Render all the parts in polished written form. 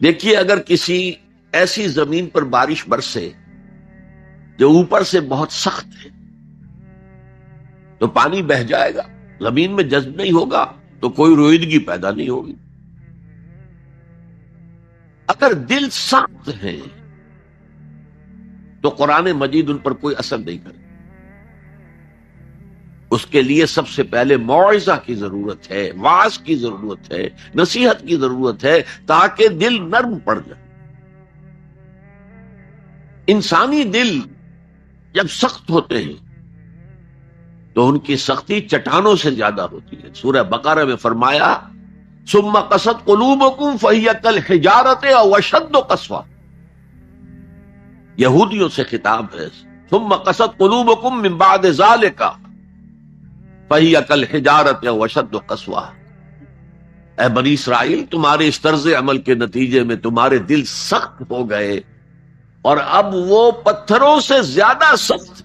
دیکھیے اگر کسی ایسی زمین پر بارش برسے جو اوپر سے بہت سخت ہے تو پانی بہہ جائے گا، زمین میں جذب نہیں ہوگا تو کوئی روئیدگی پیدا نہیں ہوگی۔ اگر دل سخت ہے تو قرآن مجید ان پر کوئی اثر نہیں کرے۔ اس کے لیے سب سے پہلے موعظہ کی ضرورت ہے، واعظ کی ضرورت ہے، نصیحت کی ضرورت ہے، تاکہ دل نرم پڑ جائے۔ انسانی دل جب سخت ہوتے ہیں تو ان کی سختی چٹانوں سے زیادہ ہوتی ہے۔ سورہ بقرہ میں فرمایا ثم قست قلوبکم فہی کالحجارۃ او اشد قسوہ، یہودیوں سے خطاب ہے۔ ثم قست قلوبکم من بعد ذلک فہی کالحجارۃ او اشد قسوہ، اے بنی اسرائیل تمہارے اس طرز عمل کے نتیجے میں تمہارے دل سخت ہو گئے اور اب وہ پتھروں سے زیادہ سخت۔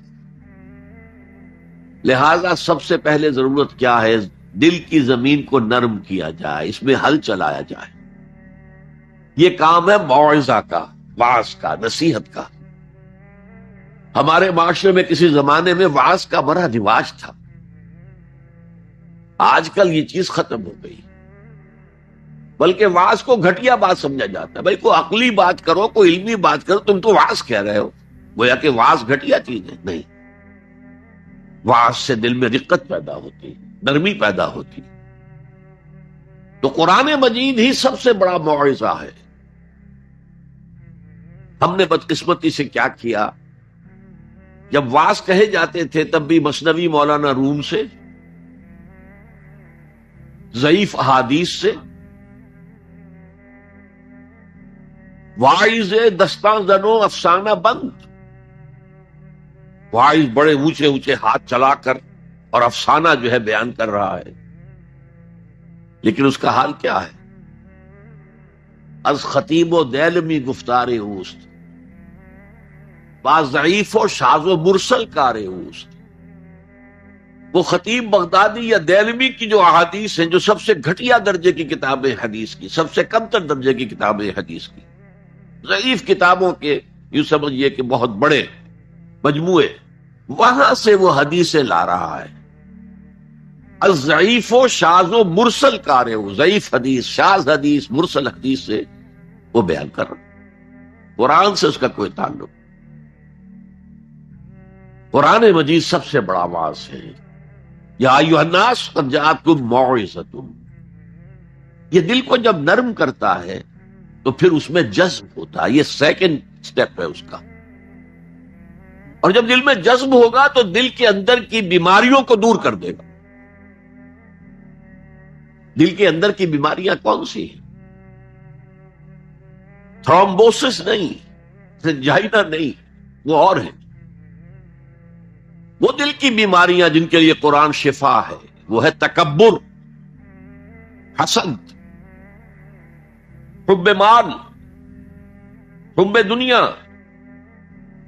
لہذا سب سے پہلے ضرورت کیا ہے؟ دل کی زمین کو نرم کیا جائے، اس میں ہل چلایا جائے۔ یہ کام ہے موعظہ کا، واعظ کا، نصیحت کا۔ ہمارے معاشرے میں کسی زمانے میں واعظ کا بڑا رواج تھا، آج کل یہ چیز ختم ہو گئی، بلکہ واعظ کو گھٹیا بات سمجھا جاتا ہے۔ بھائی کوئی عقلی بات کرو، کوئی علمی بات کرو، تم تو واعظ کہہ رہے ہو، گویا کہ واعظ گھٹیا چیز ہے۔ نہیں، واعظ سے دل میں رقت پیدا ہوتی، نرمی پیدا ہوتی۔ تو قرآن مجید ہی سب سے بڑا موعظہ ہے۔ ہم نے بدقسمتی سے کیا کیا، جب واعظ کہے جاتے تھے تب بھی مثنوی مولانا روم سے، ضعیف احادیث سے، واعظ دستاں زنو افسانہ بند، واعظ بڑے اونچے اونچے ہاتھ چلا کر اور افسانہ جو ہے بیان کر رہا ہے، لیکن اس کا حال کیا ہے؟ از خطیب و دیلمی گفتار اوست، با ضعیف و شاذ و مرسل کار اوست۔ وہ خطیب بغدادی یا دیلمی کی جو احادیث ہیں، جو سب سے گھٹیا درجے کی کتاب حدیث کی، سب سے کم تر درجے کی کتاب حدیث کی، ضعیف کتابوں کے یوں سمجھیے کہ بہت بڑے مجموعے، وہاں سے وہ حدیثیں لا رہا ہے۔ الضعیف و شاذ و مرسل کار ہو، ضعیف حدیث، شاذ حدیث، مرسل حدیث سے وہ بیان کر رہا ہے، قرآن سے اس کا کوئی تعلق۔ قرآن مجید سب سے بڑا واعظ ہے۔ یا ایھا الناس قد جاءتکم موعظۃ، یہ دل کو جب نرم کرتا ہے تو پھر اس میں جذب ہوتا ہے، یہ سیکنڈ سٹیپ ہے اس کا۔ اور جب دل میں جذب ہوگا تو دل کے اندر کی بیماریوں کو دور کر دے گا۔ دل کے اندر کی بیماریاں کون سی ہیں؟ تھرومبوسس نہیں، سنجائنا نہیں، وہ اور ہیں۔ وہ دل کی بیماریاں جن کے لیے قرآن شفا ہے، وہ ہے تکبر، حسد، حب مال، حب دنیا،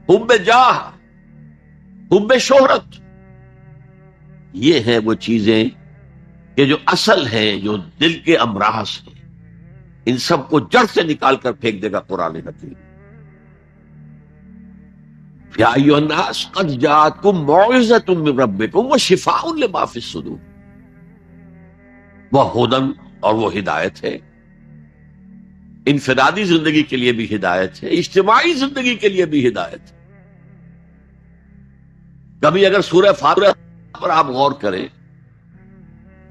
حب جاہ، حب شہرت۔ یہ ہیں وہ چیزیں کہ جو اصل ہیں، جو دل کے امراض ہیں، ان سب کو جڑ سے نکال کر پھینک دے گا قرآن حکیم۔ یا ایھا الناس قد جاءتکم موعظۃ من ربکم وشفاء لما فی الصدور، وہ ہدن، اور وہ ہدایت ہے، انفرادی زندگی کے لیے بھی ہدایت ہے، اجتماعی زندگی کے لیے بھی ہدایت ہے۔ کبھی اگر سورہ فاتحہ پر آپ غور کریں،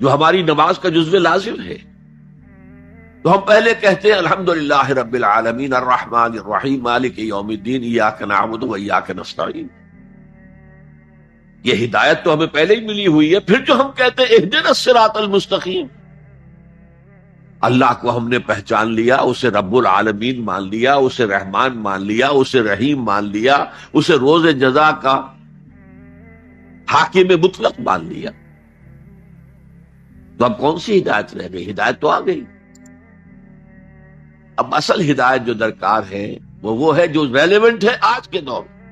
جو ہماری نماز کا جزو لازم ہے، تو ہم پہلے کہتے ہیں الحمدللہ رب العالمین الرحمن الرحیم مالک یوم الدین ایاک نعبد و ایاک نستعین۔ یہ ہدایت تو ہمیں پہلے ہی ملی ہوئی ہے۔ پھر جو ہم کہتے ہیں اہدنا الصراط المستقیم، اللہ کو ہم نے پہچان لیا، اسے رب العالمین مان لیا، اسے رحمان مان لیا، اسے رحیم مان لیا، اسے روز جزا کا حاکم مطلق مان لیا، تو اب کون سی ہدایت رہ گئی؟ ہدایت تو آ گئی۔ اب اصل ہدایت جو درکار ہے وہ ہے جو ریلیونٹ ہے آج کے دور میں،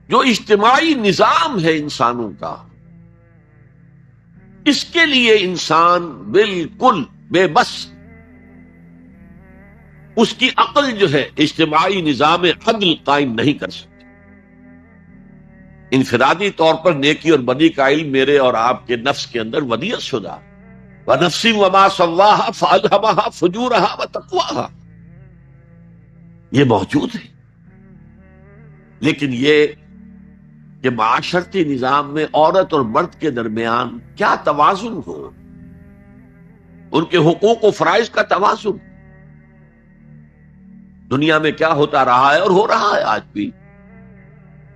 جو اجتماعی نظام ہے انسانوں کا، اس کے لیے انسان بالکل بے بس اس کی عقل جو ہے اجتماعی نظام عدل قائم نہیں کر سکتی. انفرادی طور پر نیکی اور بدی کا علم میرے اور آپ کے نفس کے اندر ودیعت شدہ. وَنَفْسٍ وَمَا سَوَّاهَا فَأَلْهَمَهَا فُجُورَهَا وَتَقْوَاهَا، یہ موجود ہے. لیکن یہ کہ معاشرتی نظام میں عورت اور مرد کے درمیان کیا توازن ہو، ان کے حقوق و فرائض کا توازن. دنیا میں کیا ہوتا رہا ہے اور ہو رہا ہے آج بھی.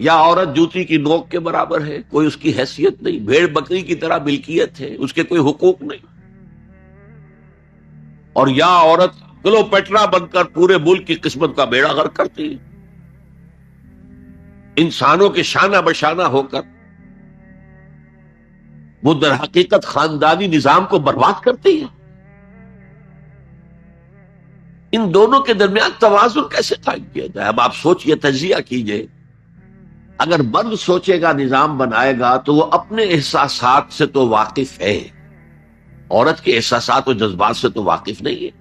یا عورت جوتی کی نوک کے برابر ہے، کوئی اس کی حیثیت نہیں، بھیڑ بکری کی طرح ملکیت ہے، اس کے کوئی حقوق نہیں. اور یا عورت کلوپیٹرا بن کر پورے ملک کی قسمت کا بیڑا غرق کرتی ہے، انسانوں کے شانہ بشانہ ہو کر وہ در حقیقت خاندانی نظام کو برباد کرتی ہے. ان دونوں کے درمیان توازن کیسے قائم کیا جائے؟ اب آپ سوچئے، تجزیہ کیجئے. اگر مرد سوچے گا، نظام بنائے گا، تو وہ اپنے احساسات سے تو واقف ہے، عورت کے احساسات و جذبات سے تو واقف نہیں ہے.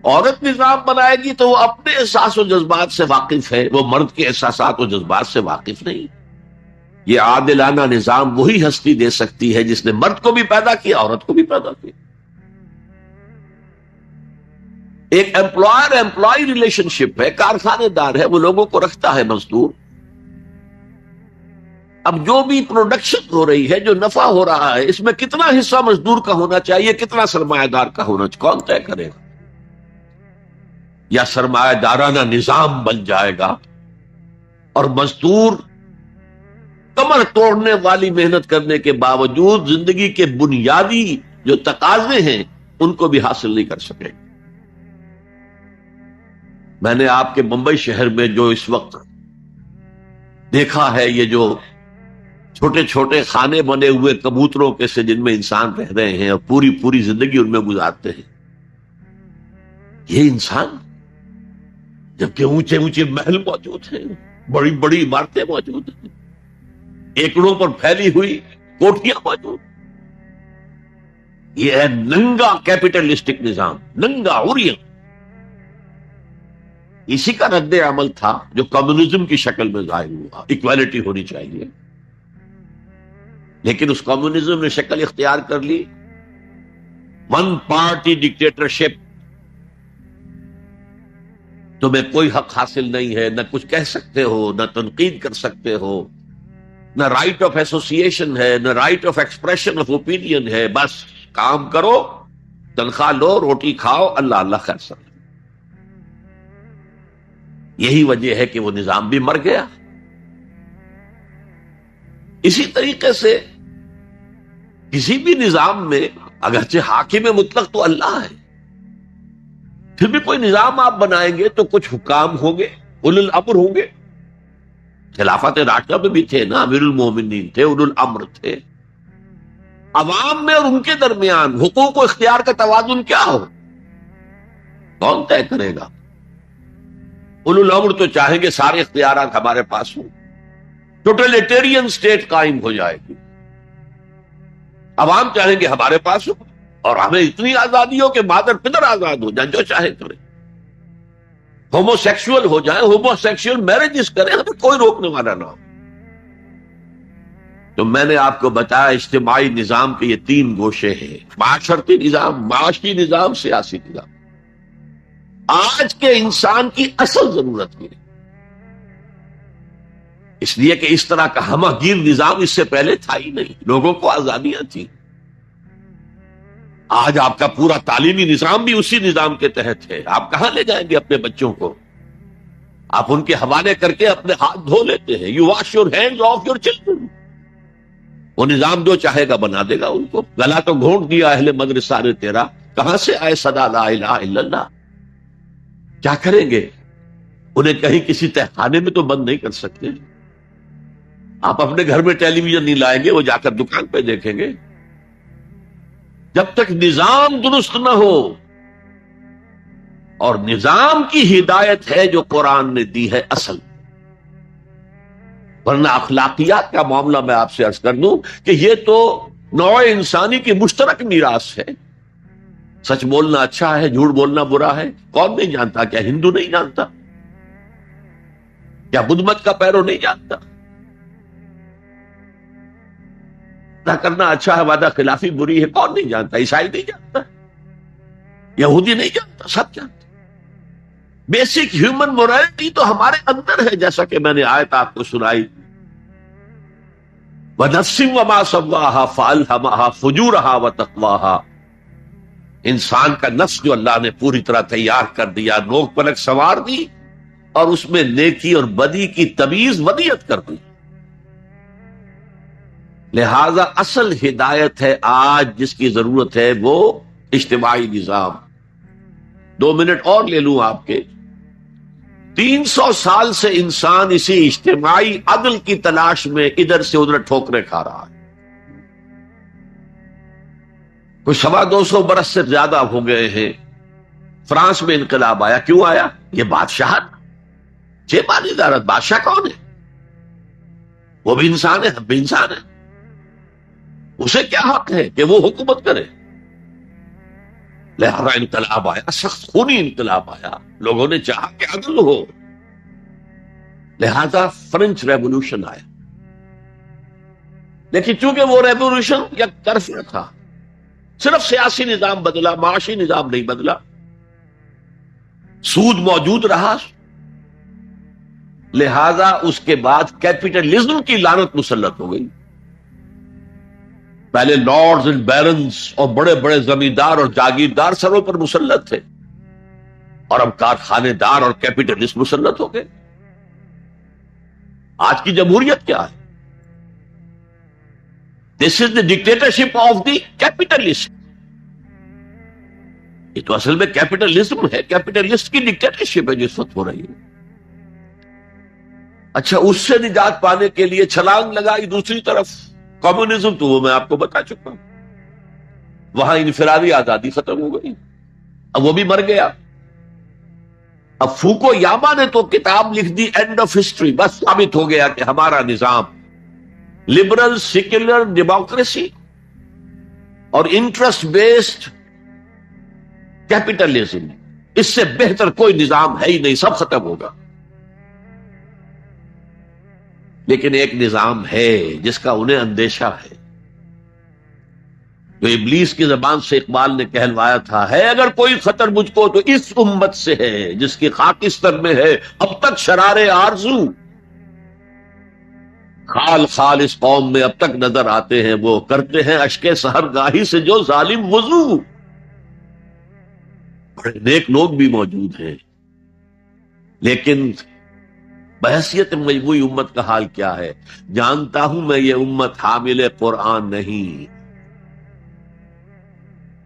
عورت نظام بنائے گی تو وہ اپنے احساس و جذبات سے واقف ہے، وہ مرد کے احساسات و جذبات سے واقف نہیں. یہ عادلانہ نظام وہی ہستی دے سکتی ہے جس نے مرد کو بھی پیدا کیا، عورت کو بھی پیدا کیا. ایک امپلائر امپلائی ریلیشن شپ ہے، کارخانے دار ہے، وہ لوگوں کو رکھتا ہے مزدور. اب جو بھی پروڈکشن ہو رہی ہے، جو نفع ہو رہا ہے، اس میں کتنا حصہ مزدور کا ہونا چاہیے، کتنا سرمایہ دار کا ہونا چاہیے، کون طے کرے گا؟ یا سرمایہ دارانہ نظام بن جائے گا اور مزدور کمر توڑنے والی محنت کرنے کے باوجود زندگی کے بنیادی جو تقاضے ہیں ان کو بھی حاصل نہیں کر سکے. میں نے آپ کے ممبئی شہر میں جو اس وقت دیکھا ہے، یہ جو چھوٹے چھوٹے خانے بنے ہوئے کبوتروں کے سے جن میں انسان رہ رہے ہیں اور پوری پوری زندگی ان میں گزارتے ہیں، یہ انسان، جبکہ اونچے اونچے محل موجود ہیں، بڑی بڑی عمارتیں موجود ہیں، ایکڑوں پر پھیلی ہوئی کوٹھیاں موجود. یہ ہے ننگا کیپٹلسٹک نظام، ننگا عریاں. اسی کا رد عمل تھا جو کمیونزم کی شکل میں ظاہر ہوا. ایکوالٹی ہونی چاہیے، لیکن اس کمیونزم نے شکل اختیار کر لی ون پارٹی ڈکٹیٹرشپ. تمہیں کوئی حق حاصل نہیں ہے، نہ کچھ کہہ سکتے ہو، نہ تنقید کر سکتے ہو، نہ رائٹ آف ایسوسیشن ہے، نہ right of expression of opinion ہے. بس کام کرو، تنخواہ لو، روٹی کھاؤ، اللہ اللہ خیر سر. یہی وجہ ہے کہ وہ نظام بھی مر گیا. اسی طریقے سے کسی بھی نظام میں اگرچہ حاکم مطلق تو اللہ ہے، پھر بھی کوئی نظام آپ بنائیں گے تو کچھ حکام ہوں گے، اولو الامر ہوں گے. خلافت راشدہ میں بھی تھے نا، امیر المومنین تھے، اولو الامر تھے. عوام میں اور ان کے درمیان حقوق و اختیار کا توازن کیا ہو، کون طے کرے گا؟ اولو الامر تو چاہیں گے سارے اختیارات ہمارے پاس ہوں، ٹوٹلیٹیرین سٹیٹ قائم ہو جائے گی. عوام چاہیں گے ہمارے پاس ہو اور ہمیں اتنی آزادی ہو کہ مادر پدر آزاد ہو جائیں، جو چاہے کریں. ہومو سیکسول ہو جائیں، ہومو سیکسول میرجز کریں، ہمیں کوئی روکنے والا نہ ہو. تو میں نے آپ کو بتایا اجتماعی نظام کے یہ تین گوشے ہیں: معاشرتی نظام، معاشی نظام، سیاسی نظام. آج کے انسان کی اصل ضرورت یہ ہے، اس لیے کہ اس طرح کا ہمہ گیر نظام اس سے پہلے تھا ہی نہیں. لوگوں کو آزادیاں تھیں. آج آپ کا پورا تعلیمی نظام بھی اسی نظام کے تحت ہے. آپ کہاں لے جائیں گے اپنے بچوں کو؟ آپ ان کے حوالے کر کے اپنے ہاتھ دھو لیتے ہیں. You wash your hands of your children. وہ نظام جو چاہے گا بنا دے گا ان کو. گلا تو گھونٹ دیا اہل مدرسہ نے تیرا، کہاں سے آئے صدا لا الہ الا اللہ؟ کیا کریں گے؟ انہیں کہیں کسی تہخانے میں تو بند نہیں کر سکتے. آپ اپنے گھر میں ٹیلی ویژن نہیں لائیں گے، وہ جا کر دکان پہ دیکھیں گے. جب تک نظام درست نہ ہو، اور نظام کی ہدایت ہے جو قرآن نے دی ہے اصل، ورنہ اخلاقیات کا معاملہ میں آپ سے عرض کر دوں کہ یہ تو نوع انسانی کی مشترک میراث ہے. سچ بولنا اچھا ہے، جھوٹ بولنا برا ہے؟ کون نہیں جانتا؟ کیا ہندو نہیں جانتا؟ کیا بدھ مت کا پیرو نہیں جانتا؟ نہ کرنا اچھا ہے، وعدہ خلافی بری ہے، کون نہیں جانتا؟ عیسائی نہیں جانتا، یہودی نہیں جانتا، سب جانتا۔ بیسک ہیومن مورالٹی تو ہمارے اندر ہے، جیسا کہ میں نے آیت آپ کو سنائی، وَنَفْسٍ وَمَا سَوَّاهَا فَأَلْهَمَهَا فُجُورَهَا وَتَقْوَاهَا، انسان کا نفس جو اللہ نے پوری طرح تیار کر دیا، نوک پلک سنوار دی، اور اس میں نیکی اور بدی کی تمیز ودیت کر دی۔ لہذا اصل ہدایت ہے آج جس کی ضرورت ہے وہ اجتماعی نظام۔ 2 منٹ اور لے لوں آپ کے۔ 300 سال سے انسان اسی اجتماعی عدل کی تلاش میں ادھر سے ادھر ٹھوکریں کھا رہا ہے۔ کوئی 250 برس سے زیادہ ہو گئے ہیں۔ فرانس میں انقلاب آیا، کیوں آیا؟ یہ بادشاہت، چیمانی ادارت۔ بادشاہ کون ہے؟ وہ بھی انسان ہے، ہم بھی انسان ہیں۔ اسے کیا حق ہے کہ وہ حکومت کرے؟ لہذا انقلاب آیا، سخت خونی انقلاب آیا، لوگوں نے چاہا کہ عدل ہو، لہذا فرینچ ریولوشن آیا۔ لیکن چونکہ وہ ریولوشن یک طرفہ تھا، صرف سیاسی نظام بدلا، معاشی نظام نہیں بدلا، سود موجود رہا، لہذا اس کے بعد کیپٹلزم کی لعنت مسلط ہو گئی۔ پہلے لارڈز اینڈ بیرنز اور بڑے بڑے زمیندار اور جاگیردار سروں پر مسلط تھے، اور اب کارخانے دار اور کیپٹلسٹ مسلط ہو گئے۔ آج کی جمہوریت کیا ہے؟ دس از دا ڈکٹیٹرشپ آف دی کیپٹلسٹ۔ یہ تو اصل میں کیپٹلزم ہے، کیپٹلسٹ کی ڈکٹیٹرشپ ہے جو اس وقت ہو رہی ہے۔ اچھا، اس سے نجات پانے کے لیے چھلانگ لگائی دوسری طرف کمیونزم، تو وہ میں آپ کو بتا چکا ہوں، وہاں انفرادی آزادی ختم ہو گئی، اب وہ بھی مر گیا۔ اب فوکو یاما نے تو کتاب لکھ دی اینڈ آف ہسٹری، بس ثابت ہو گیا کہ ہمارا نظام لبرل سیکولر ڈیموکریسی اور انٹرسٹ بیسڈ کیپٹلزم، اس سے بہتر کوئی نظام ہے ہی نہیں، سب ختم ہوگا۔ لیکن ایک نظام ہے جس کا انہیں اندیشہ ہے، جو ابلیس کی زبان سے اقبال نے کہلوایا تھا، ہے اگر کوئی خطر مجھ کو تو اس امت سے ہے، جس کی خاکستر میں ہے اب تک شرارے آرزو، خال خال اس قوم میں اب تک نظر آتے ہیں وہ، کرتے ہیں اشک سحر گاہی سے جو ظالم وضو۔ بڑے نیک لوگ بھی موجود ہیں، لیکن بحیثیت مجموعی امت کا حال کیا ہے؟ جانتا ہوں میں یہ امت حامل قرآن نہیں،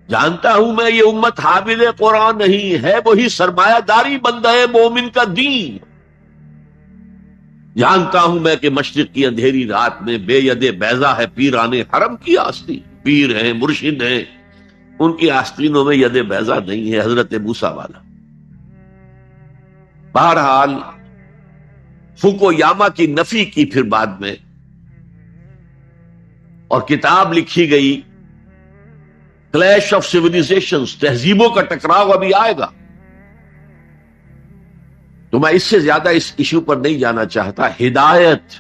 جانتا ہوں میں یہ امت حامل قرآن نہیں ہے، وہی سرمایہ داری بندہ ہے مومن کا دین۔ جانتا ہوں میں کہ مشرق کی اندھیری رات میں بے ید بیضا ہے پیران حرم کی آستین، پیر ہیں، مرشد ہیں، ان کی آستینوں میں ید بیضا نہیں ہے، حضرت موسیٰ والا۔ بہرحال فوکو یاما کی نفی کی پھر بعد میں، اور کتاب لکھی گئی کلیش آف سیویلائزیشنز، تہذیبوں کا ٹکراؤ ابھی آئے گا۔ تو میں اس سے زیادہ اس ایشو پر نہیں جانا چاہتا۔ ہدایت،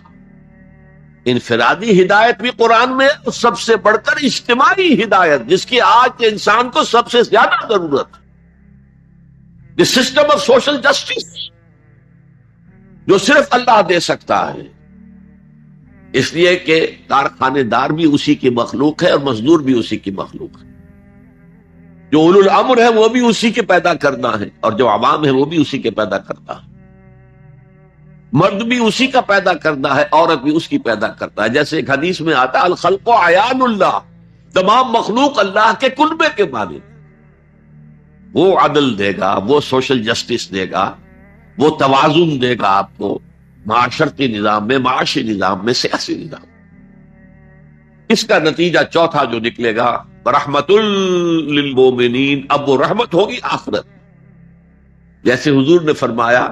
انفرادی ہدایت بھی قرآن میں، سب سے بڑھ کر اجتماعی ہدایت جس کی آج کے انسان کو سب سے زیادہ ضرورت، the system of social justice, جو صرف اللہ دے سکتا ہے، اس لیے کہ کارخانے دار بھی اسی کی مخلوق ہے اور مزدور بھی اسی کی مخلوق ہے، جو اولو الامر ہے وہ بھی اسی کے پیدا کرنا ہے، اور جو عوام ہے وہ بھی اسی کے پیدا کرتا ہے، مرد بھی اسی کا پیدا کرنا ہے، عورت بھی اس کی پیدا کرتا ہے۔ جیسے ایک حدیث میں آتا ہے الخلق عیان اللہ، تمام مخلوق اللہ کے کلبے کے مانند، وہ عدل دے گا، وہ سوشل جسٹس دے گا، وہ توازن دے گا آپ کو معاشرتی نظام میں، معاشی نظام میں، سیاسی نظام۔ اس کا نتیجہ چوتھا جو نکلے گا رحمت للمومنین، اب وہ رحمت ہوگی آخرت۔ جیسے حضور نے فرمایا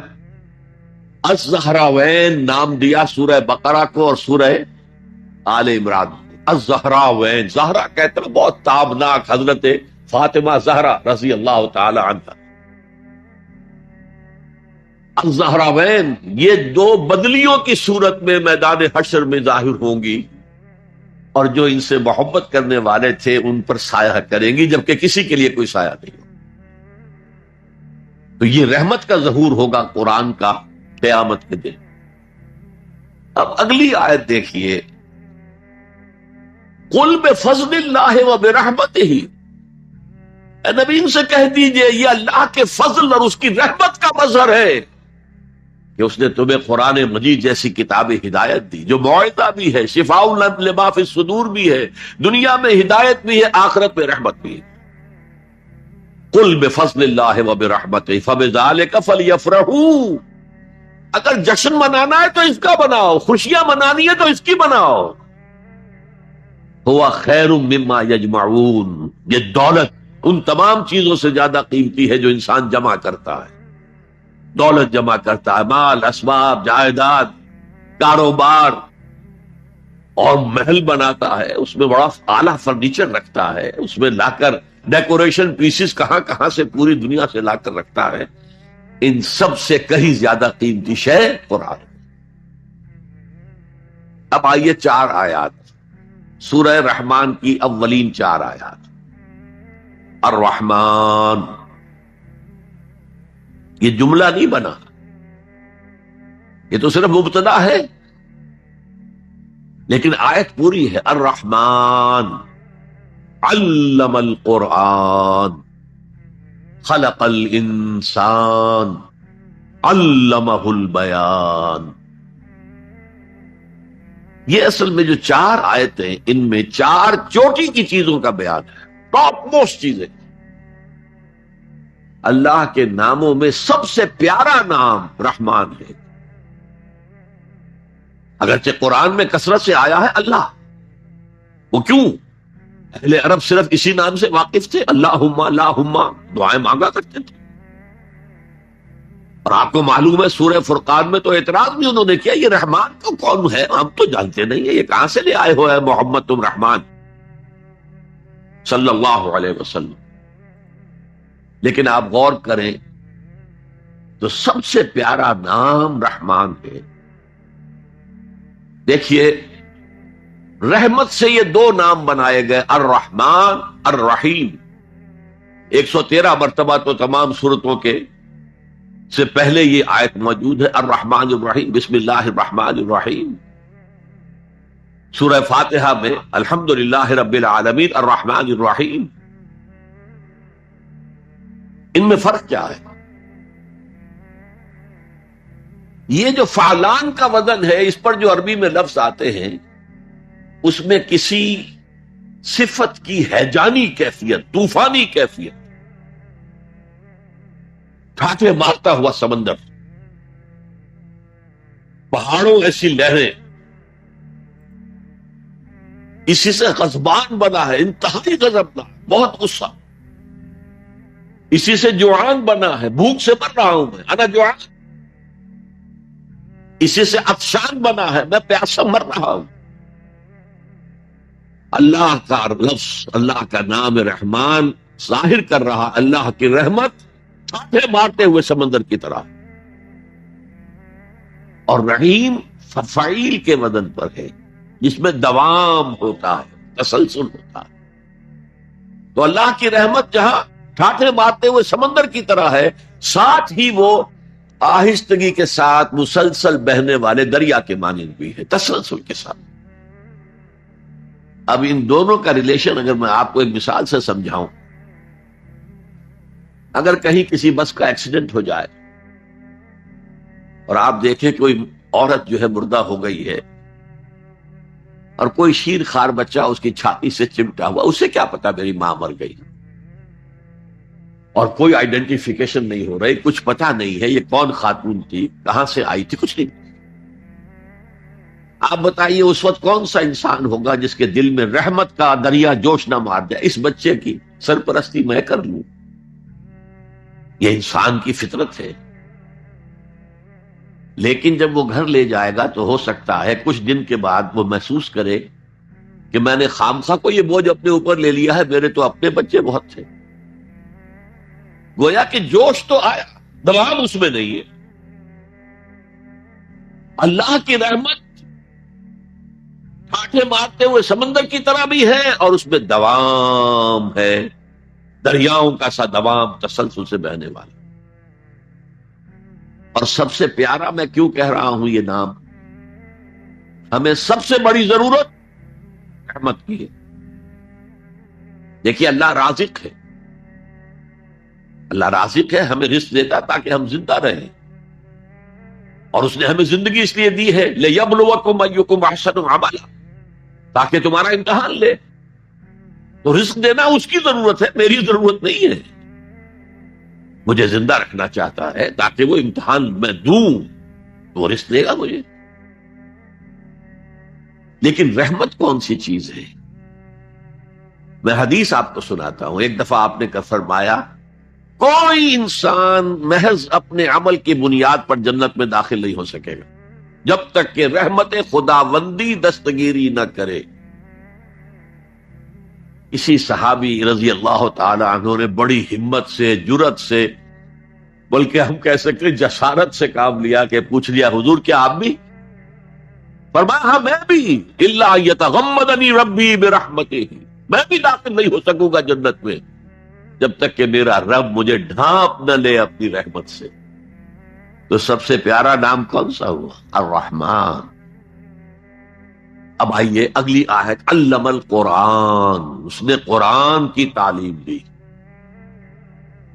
الزہراوین نام دیا سورہ بقرہ کو اور سورہ آل عمران کو، الزہراوین، زہرا کہتے ہیں بہت تابناک، حضرت فاطمہ زہرا رضی اللہ تعالی عنہ، الزہراوین، یہ دو بدلیوں کی صورت میں میدان حشر میں ظاہر ہوں گی، اور جو ان سے محبت کرنے والے تھے ان پر سایہ کریں گی، جبکہ کسی کے لیے کوئی سایہ نہیں ہوگا۔ تو یہ رحمت کا ظہور ہوگا قرآن کا قیامت کے دن۔ اب اگلی آیت دیکھیے، قل بفضل اللہ وبرحمتہ، اے نبی ان سے کہہ دیجئے یہ اللہ کے فضل اور اس کی رحمت کا مظہر ہے کہ اس نے تمہیں قرآن مجید جیسی کتاب ہدایت دی، جو موعظہ بھی ہے، شفاء لما فی الصدور بھی ہے، دنیا میں ہدایت بھی ہے، آخرت میں رحمت بھی ہے۔ قل بفضل اللہ وبرحمتہ فبذلک فلیفرحوا، اگر جشن منانا ہے تو اس کا بناؤ، خوشیاں منانی ہے تو اس کی بناؤ۔ ہوا خیر مما یجمعون، یہ دولت ان تمام چیزوں سے زیادہ قیمتی ہے جو انسان جمع کرتا ہے، دولت جمع کرتا ہے، مال، اسباب، جائیداد، کاروبار، اور محل بناتا ہے، اس میں بڑا اعلیٰ فرنیچر رکھتا ہے، اس میں لا کر ڈیکوریشن پیسز کہاں کہاں سے پوری دنیا سے لا کر رکھتا ہے۔ ان سب سے کہیں زیادہ قیمتی شے قرآن۔ اب آئیے 4 آیات، سورہ رحمان کی اولین 4 آیات۔ الرحمن، یہ جملہ نہیں بنا، یہ تو صرف مبتدا ہے، لیکن آیت پوری ہے۔ الرحمن علم القرآن خلق الانسان علمہ البیان۔ یہ اصل میں جو 4 آیتیں، ان میں 4 چوٹی کی چیزوں کا بیان ہے، ٹاپ موسٹ چیزیں۔ اللہ کے ناموں میں سب سے پیارا نام رحمان ہے، اگرچہ قرآن میں کثرت سے آیا ہے اللہ۔ وہ کیوں؟ اہل عرب صرف اسی نام سے واقف تھے، اللہم اللہم دعائیں مانگا کرتے تھے۔ اور آپ کو معلوم ہے سورہ فرقان میں تو اعتراض بھی انہوں نے کیا، یہ رحمان تو کون ہے، ہم تو جانتے نہیں ہیں، یہ کہاں سے لے آئے ہوئے محمد تم رحمان صلی اللہ علیہ وسلم۔ لیکن آپ غور کریں تو سب سے پیارا نام رحمان ہے۔ دیکھیے رحمت سے یہ 2 نام بنائے گئے، الرحمن الرحیم۔ 113 مرتبہ تو تمام سورتوں کے سے پہلے یہ آیت موجود ہے، الرحمن الرحیم، بسم اللہ الرحمن الرحیم۔ سورہ فاتحہ میں الحمدللہ رب العالمین الرحمن الرحیم۔ ان میں فرق کیا ہے؟ یہ جو فعلان کا وزن ہے، اس پر جو عربی میں لفظ آتے ہیں، اس میں کسی صفت کی ہیجانی کیفیت، طوفانی کیفیت، ٹھاٹھے مارتا ہوا سمندر، پہاڑوں ایسی لہریں، اسی سے غضبان بنا ہے، انتہائی غضبناک، بہت غصہ۔ اسی سے جوعان بنا ہے، بھوک سے مر رہا ہوں میں، انا جوعان۔ اسی سے عطشان بنا ہے، میں پیاسا مر رہا ہوں۔ اللہ کا لفظ، اللہ کا نام رحمان ظاہر کر رہا اللہ کی رحمت ٹھاٹھے مارتے ہوئے سمندر کی طرح، اور رحیم فعیل کے وزن پر ہے، جس میں دوام ہوتا ہے، تسلسل ہوتا ہے۔ تو اللہ کی رحمت جہاں ٹھاٹھے مارتے ہوئے سمندر کی طرح ہے، ساتھ ہی وہ آہستگی کے ساتھ مسلسل بہنے والے دریا کے مانند بھی ہے، تسلسل کے ساتھ۔ اب ان دونوں کا ریلیشن اگر میں آپ کو ایک مثال سے سمجھاؤں، اگر کہیں کسی بس کا ایکسیڈنٹ ہو جائے اور آپ دیکھیں کوئی عورت جو ہے مردہ ہو گئی ہے، اور کوئی شیر خوار بچہ اس کی چھاتی سے چمٹا ہوا، اسے کیا پتا میری ماں مر گئی، اور کوئی آئیڈینٹیفیکیشن نہیں ہو رہی، کچھ پتا نہیں ہے یہ کون خاتون تھی، کہاں سے آئی تھی، کچھ نہیں۔ آپ بتائیے اس وقت کون سا انسان ہوگا جس کے دل میں رحمت کا دریا جوش نہ مار جائے، اس بچے کی سرپرستی میں کر لوں۔ یہ انسان کی فطرت ہے۔ لیکن جب وہ گھر لے جائے گا تو ہو سکتا ہے کچھ دن کے بعد وہ محسوس کرے کہ میں نے خامخواہ کو یہ بوجھ اپنے اوپر لے لیا ہے، میرے تو اپنے بچے بہت تھے۔ گویا کہ جوش تو آیا، دوام اس میں نہیں ہے۔ اللہ کی رحمت ٹھاٹھے مارتے ہوئے سمندر کی طرح بھی ہے، اور اس میں دوام ہے، دریاؤں کا سا دوام، تسلسل سے بہنے والا۔ اور سب سے پیارا میں کیوں کہہ رہا ہوں یہ نام، ہمیں سب سے بڑی ضرورت رحمت کی ہے۔ دیکھیے اللہ رازق ہے، اللہ رازق ہے، ہمیں رزق دیتا تاکہ ہم زندہ رہیں، اور اس نے ہمیں زندگی اس لیے دی ہے لِيَبْلُوَكُمْ أَيُّكُمْ أَحْسَنُ عَمَلًا، تاکہ تمہارا امتحان لے۔ تو رزق دینا اس کی ضرورت ہے، میری ضرورت نہیں ہے۔ مجھے زندہ رکھنا چاہتا ہے تاکہ وہ امتحان میں دوں تو وہ رزق دے گا مجھے۔ لیکن رحمت کون سی چیز ہے؟ میں حدیث آپ کو سناتا ہوں۔ ایک دفعہ آپ نے فرمایا کوئی انسان محض اپنے عمل کی بنیاد پر جنت میں داخل نہیں ہو سکے گا جب تک کہ رحمت خداوندی دستگیری نہ کرے۔ اسی صحابی رضی اللہ تعالی عنہ نے بڑی ہمت سے، جرأت سے، بلکہ ہم کہہ سکتے جسارت سے کام لیا کہ پوچھ لیا حضور کیا آپ بھی؟ فرمایا ہاں میں بھی، الا یتغمدنی ربی برحمتہ، میں بھی داخل نہیں ہو سکوں گا جنت میں جب تک کہ میرا رب مجھے ڈھانپ نہ لے اپنی رحمت سے۔ تو سب سے پیارا نام کون سا ہوا؟ الرحمن۔ اب آئیے اگلی آیت، علم القرآن، اس نے قرآن کی تعلیم دی۔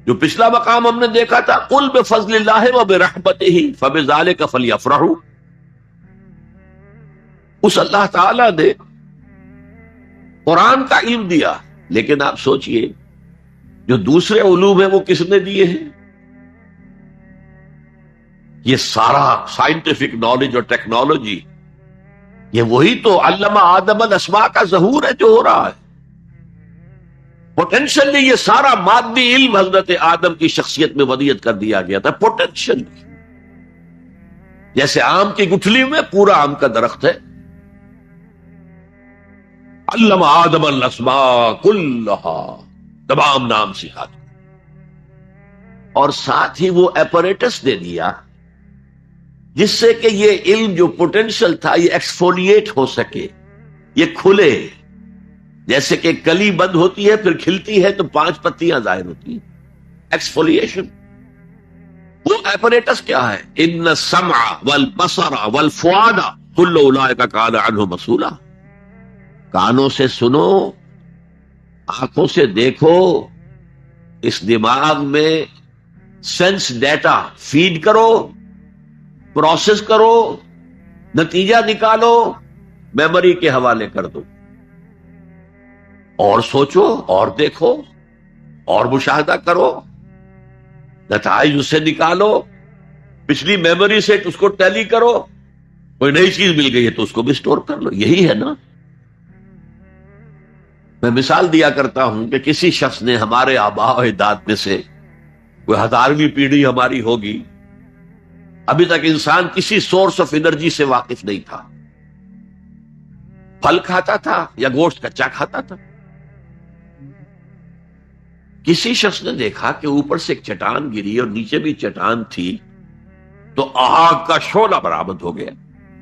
جو پچھلا مقام ہم نے دیکھا تھا قل بفضل اللہ وبرحمتہ فبذلک فلیفرحوا، اس اللہ تعالی نے قرآن کا علم دیا، لیکن آپ سوچئے جو دوسرے علوم ہیں وہ کس نے دیے ہیں؟ یہ سارا سائنٹیفک نالج اور ٹیکنالوجی، یہ وہی تو علم آدم الاسماء کا ظہور ہے جو ہو رہا ہے۔ پوٹینشلی یہ سارا مادی علم حضرت آدم کی شخصیت میں ودیت کر دیا گیا تھا، پوٹینشل۔ جیسے آم کی گٹھلی میں پورا آم کا درخت ہے، علم آدم الاسماء کلھا، تمام نام سکھا دو، اور ساتھ ہی وہ ایپریٹس دے دیا جس سے کہ یہ علم جو پوٹینشل تھا یہ ایکسفولیٹ ہو سکے، یہ کھلے۔ جیسے کہ کلی بند ہوتی ہے پھر کھلتی ہے تو 5 پتیاں ظاہر ہوتی ہیں، ایکسفولیشن۔ وہ ایپریٹس کیا ہے؟ ان السمع والبصر والفؤاد کل اولئک کان عنہ مسئولا۔ کانوں سے سنو، آنکھوں سے دیکھو، اس دماغ میں سینس ڈیٹا فیڈ کرو، پروسیس کرو، نتیجہ نکالو، میموری کے حوالے کر دو، اور سوچو اور دیکھو اور مشاہدہ کرو، نتائج اس سے نکالو، پچھلی میموری سے اس کو ٹیلی کرو، کوئی نئی چیز مل گئی ہے تو اس کو بھی سٹور کر لو۔ یہی ہے نا۔ میں مثال دیا کرتا ہوں کہ کسی شخص نے، ہمارے آباء و اجداد میں سے کوئی 1000ویں پیڑھی ہماری ہوگی، ابھی تک انسان کسی سورس آف انرجی سے واقف نہیں تھا، پھل کھاتا تھا یا گوشت کچا کھاتا تھا۔ کسی شخص نے دیکھا کہ اوپر سے ایک چٹان گری اور نیچے بھی چٹان تھی، تو آگ کا شعلہ برآمد ہو گیا۔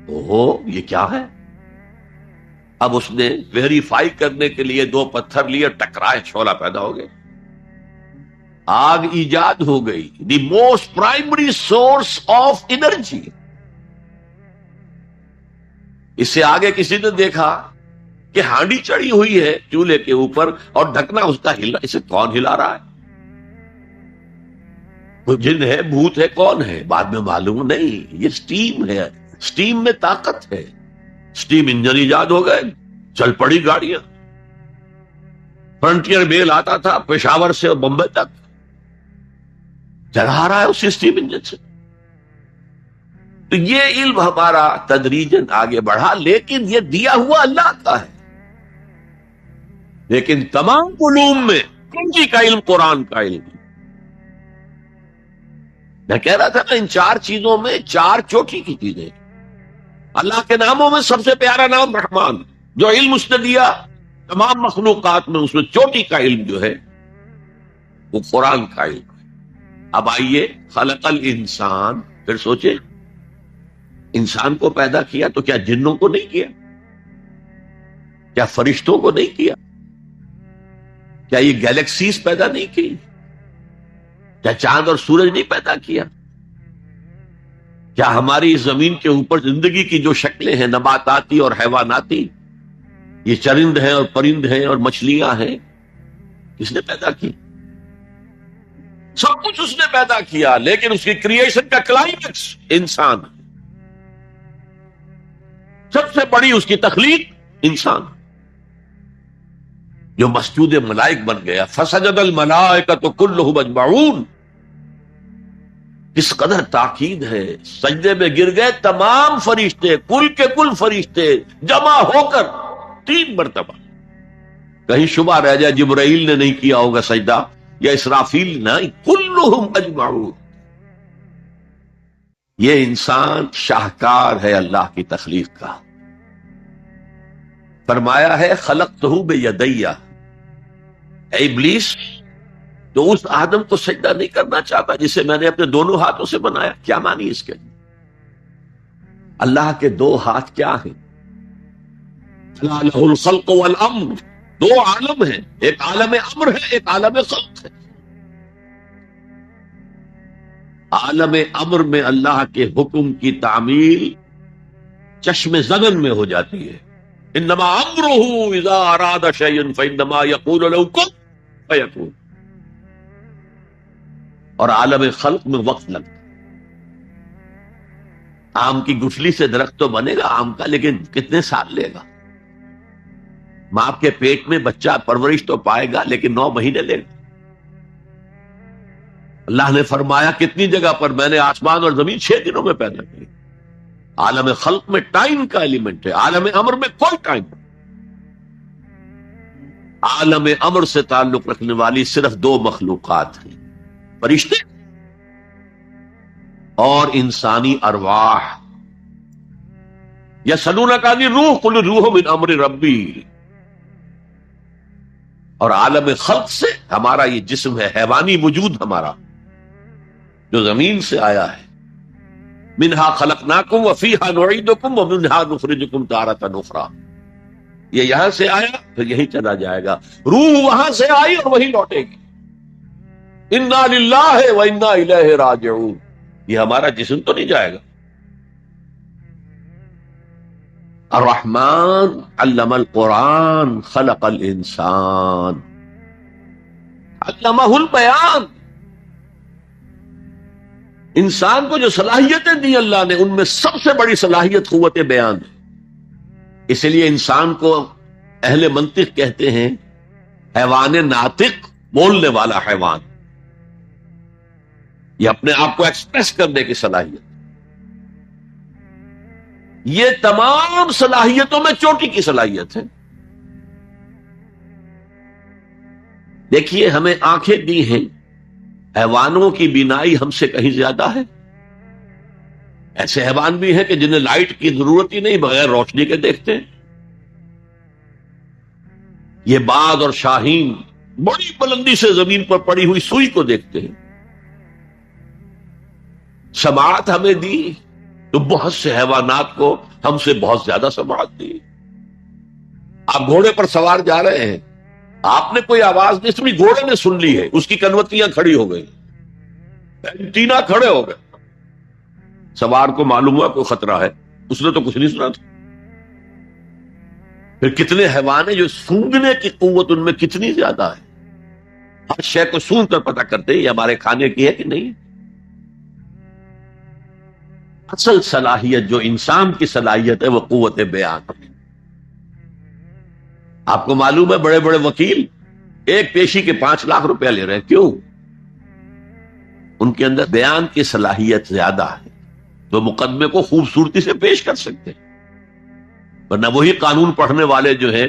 اوہو یہ کیا ہے؟ اب اس نے ویریفائی کرنے کے لیے 2 پتھر لیے، ٹکرائے، شعلہ پیدا ہو گیا، آگ ایجاد ہو گئی۔ The most primary source of energy. اس سے آگے کسی نے دیکھا کہ ہانڈی چڑھی ہوئی ہے چولہے کے اوپر اور ڈھکنا اس کا ہلا، اسے کون ہلا رہا ہے؟ وہ جن ہے، بھوت ہے، کون ہے؟ بعد میں معلوم نہیں، یہ سٹیم ہے، سٹیم میں طاقت ہے۔ سٹیم انجن ایجاد ہو گئے، چل پڑی گاڑیاں۔ فرنٹیئر میل آتا تھا پشاور سے بمبئی تک، چلا رہا ہے اسی سٹیم انجن سے۔ تو یہ علم ہمارا تدریجاً آگے بڑھا، لیکن یہ دیا ہوا اللہ کا ہے۔ لیکن تمام علوم میں کنجی کا علم قرآن کا علم ہے۔ میں کہہ رہا تھا نا، ان 4 چیزوں میں 4 چوٹی کی چیزیں۔ اللہ کے ناموں میں سب سے پیارا نام رحمان، جو علم اس نے دیا تمام مخلوقات میں، اس میں چوٹی کا علم جو ہے وہ قرآن کا علم ہے۔ اب آئیے خلق الانسان، پھر سوچے انسان کو پیدا کیا تو کیا جنوں کو نہیں کیا؟ کیا فرشتوں کو نہیں کیا؟ کیا یہ گیلیکسیز پیدا نہیں کی؟ کیا چاند اور سورج نہیں پیدا کیا؟ کیا ہماری اس زمین کے اوپر زندگی کی جو شکلیں ہیں، نباتاتی اور حیواناتی، یہ چرند ہیں اور پرند ہیں اور مچھلیاں ہیں، کس نے پیدا کی؟ سب کچھ اس نے پیدا کیا، لیکن اس کی کریشن کا کلائمیکس انسان، سب سے بڑی اس کی تخلیق انسان، جو مسجود ملائک بن گیا۔ فسجد الملائکۃ کلھم اجمعون، کس قدر تاکید ہے، سجدے میں گر گئے تمام فرشتے، کل کے کل فرشتے جمع ہو کر 3 مرتبہ۔ کہیں شبہ رہ جائے جبرائیل نے نہیں کیا ہوگا سجدہ یا اسرافیل، نہیں، کلھم اجمعون۔ یہ انسان شاہکار ہے اللہ کی تخلیق کا۔ فرمایا ہے خلقتہ بیدی، اے ابلیس تو اس آدم کو سجدہ نہیں کرنا چاہتا جسے میں نے اپنے دونوں ہاتھوں سے بنایا۔ کیا معنی اس کے؟ اللہ کے 2 ہاتھ کیا ہیں؟ لہ الخلق والامر، 2 عالم ہیں، ایک عالم امر ہے، ایک عالم خلق ہے۔ عالم امر میں اللہ کے حکم کی تعمیل چشم زدن میں ہو جاتی ہے، انما امرہ اذا اراد شیئا فانما یقول له کن فیکون، اور عالم خلق میں وقت لگتا ہے۔ آم کی گٹھلی سے درخت تو بنے گا آم کا، لیکن کتنے سال لے گا؟ ماں کے پیٹ میں بچہ پرورش تو پائے گا، لیکن 9 مہینے لے گا۔ اللہ نے فرمایا کتنی جگہ پر میں نے آسمان اور زمین 6 دنوں میں پیدا کی۔ عالم خلق میں ٹائم کا ایلیمنٹ ہے، عالم امر میں کوئی ٹائم نہیں۔ عالم امر سے تعلق رکھنے والی صرف 2 مخلوقات ہیں، فرشتے اور انسانی ارواح۔ یسألونک عن الروح قل الروح من امر ربی۔ اور عالم خلق سے ہمارا یہ جسم ہے، حیوانی وجود ہمارا جو زمین سے آیا ہے، منہا خلقناکم وفیہا نعیدکم ومنہا نخرجکم تارۃ اخری، یہ یہاں سے آیا پھر یہی چلا جائے گا، روح وہاں سے آئی اور وہی لوٹے گی۔ انا للہ وانا الیہ راجعون، یہ ہمارا جسم تو نہیں جائے گا۔ الرحمن علم القرآن خلق الانسان علمہ البیان، انسان کو جو صلاحیتیں دی اللہ نے، ان میں سب سے بڑی صلاحیت قوت بیان ہے۔ اسی لیے انسان کو اہل منطق کہتے ہیں حیوان ناطق، بولنے والا حیوان، یہ اپنے آپ کو ایکسپریس کرنے کی صلاحیت۔ یہ تمام صلاحیتوں میں چوٹی کی صلاحیت ہے۔ دیکھیے ہمیں آنکھیں دی ہیں، حیوانوں کی بینائی ہم سے کہیں زیادہ ہے۔ ایسے حیوان بھی ہیں کہ جنہیں لائٹ کی ضرورت ہی نہیں، بغیر روشنی کے دیکھتے ہیں۔ یہ باز اور شاہین بڑی بلندی سے زمین پر پڑی ہوئی سوئی کو دیکھتے ہیں۔ سماعت ہمیں دی تو بہت سے حیوانات کو ہم سے بہت زیادہ سماعت دی۔ آپ گھوڑے پر سوار جا رہے ہیں، آپ نے کوئی آواز نہیں سنی، گھوڑے نے سن لی ہے، اس کی کنوتیاں کھڑی ہو گئی، اینٹینا کھڑے ہو گئے، سوار کو معلوم ہوا کوئی خطرہ ہے، اس نے تو کچھ نہیں سنا تھا۔ پھر کتنے حیوان ہیں جو سونگنے کی قوت ان میں کتنی زیادہ ہے، ہر شے کو سونگ کر پتہ کرتے ہیں یہ ہمارے کھانے کی ہے کہ نہیں۔ اصل صلاحیت جو انسان کی صلاحیت ہے وہ قوت بیان۔ آپ کو معلوم ہے بڑے بڑے وکیل ایک پیشی کے 5 لاکھ روپیہ لے رہے ہیں، کیوں؟ ان کے اندر بیان کی صلاحیت زیادہ ہے، تو مقدمے کو خوبصورتی سے پیش کر سکتے ہیں۔ ورنہ وہی قانون پڑھنے والے جو ہیں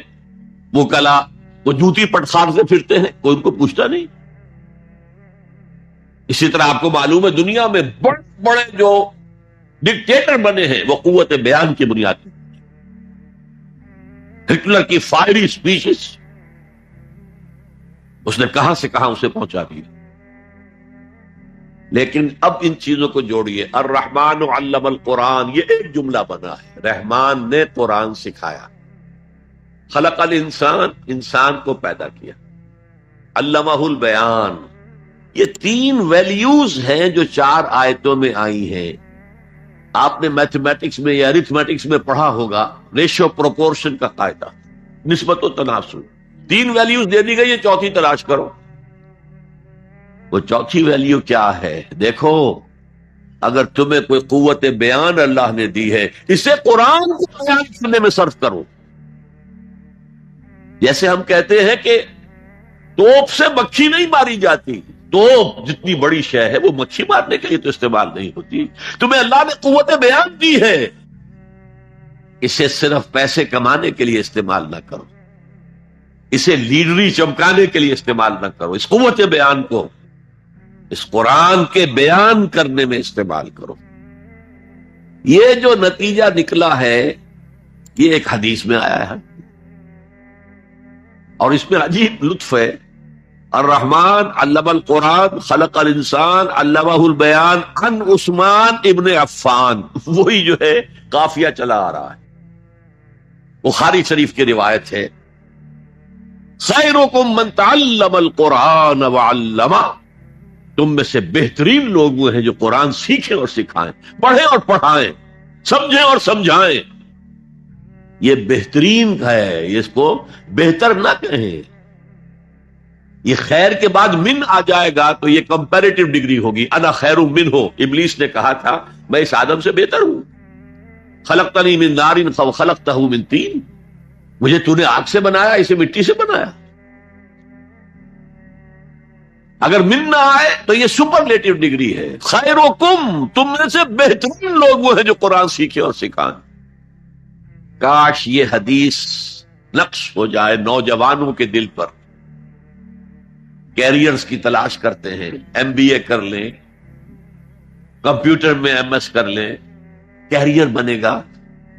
وکلا، وہ جوتی پٹخار سے پھرتے ہیں، کوئی ان کو پوچھتا نہیں۔ اسی طرح آپ کو معلوم ہے دنیا میں بڑے بڑے جو ڈکٹیٹر بنے ہیں وہ قوت بیان کی بنیاد پر۔ ہٹلر کی فائری اسپیچز اس نے کہاں سے کہاں اسے پہنچا دیا۔ لیکن اب ان چیزوں کو جوڑیے، الرحمن علم القرآن، یہ ایک جملہ بنا ہے، رحمان نے قرآن سکھایا، خلق الانسان، انسان کو پیدا کیا، علمہ البیان، یہ تین ویلیوز ہیں جو 4 آیتوں میں آئی ہیں۔ آپ نے میتھمیٹکس میں یا ارتھمیٹکس میں پڑھا ہوگا ریشو پروپورشن کا قاعدہ، نسبت و تناسب، 3 ویلیوز دے دی گئی ہے، چوتھی تلاش کرو۔ وہ چوتھی ویلیو کیا ہے؟ دیکھو، اگر تمہیں کوئی قوت بیان اللہ نے دی ہے، اسے قرآن کو بیان کرنے میں صرف کرو۔ جیسے ہم کہتے ہیں کہ توپ سے مکھی نہیں ماری جاتی، توپ جتنی بڑی شے ہے وہ مکھی مارنے کے لیے تو استعمال نہیں ہوتی۔ تمہیں اللہ نے قوت بیان دی ہے، اسے صرف پیسے کمانے کے لیے استعمال نہ کرو، اسے لیڈری چمکانے کے لیے استعمال نہ کرو، اس قوت بیان کو اس قرآن کے بیان کرنے میں استعمال کرو۔ یہ جو نتیجہ نکلا ہے یہ ایک حدیث میں آیا ہے، اور اس میں عجیب لطف ہے، الرحمن علم القرآن خلق الانسان علمہ البیان عن عثمان ابن عفان، وہی جو ہے قافیہ چلا آ رہا ہے، بخاری شریف کی روایت ہے، خیرکم من تعلم القرآن وعلمہ، تم میں سے بہترین لوگ وہ ہیں جو قرآن سیکھیں اور سکھائیں، پڑھیں اور پڑھائیں، سمجھیں اور سمجھائیں۔ یہ بہترین ہے، اس کو بہتر نہ کہیں، یہ خیر کے بعد من آ جائے گا تو یہ کمپیریٹیو ڈگری ہوگی، انا خیر منہ، ابلیس نے کہا تھا میں اس آدم سے بہتر ہوں، خلقتنی من نار فخلقتہ من طین، مجھے تو نے آگ سے بنایا، اسے مٹی سے بنایا۔ اگر من نہ آئے تو یہ سپرلیٹیو ڈگری ہے، خیرکم، تم میں سے بہترین لوگ وہ ہیں جو قرآن سیکھیں اور سکھائیں۔ کاش یہ حدیث نقش ہو جائے نوجوانوں کے دل پر، کیریئرز کی تلاش کرتے ہیں، ایم بی اے کر لیں، کمپیوٹر میں ایم ایس کر لیں، کیریئر بنے گا،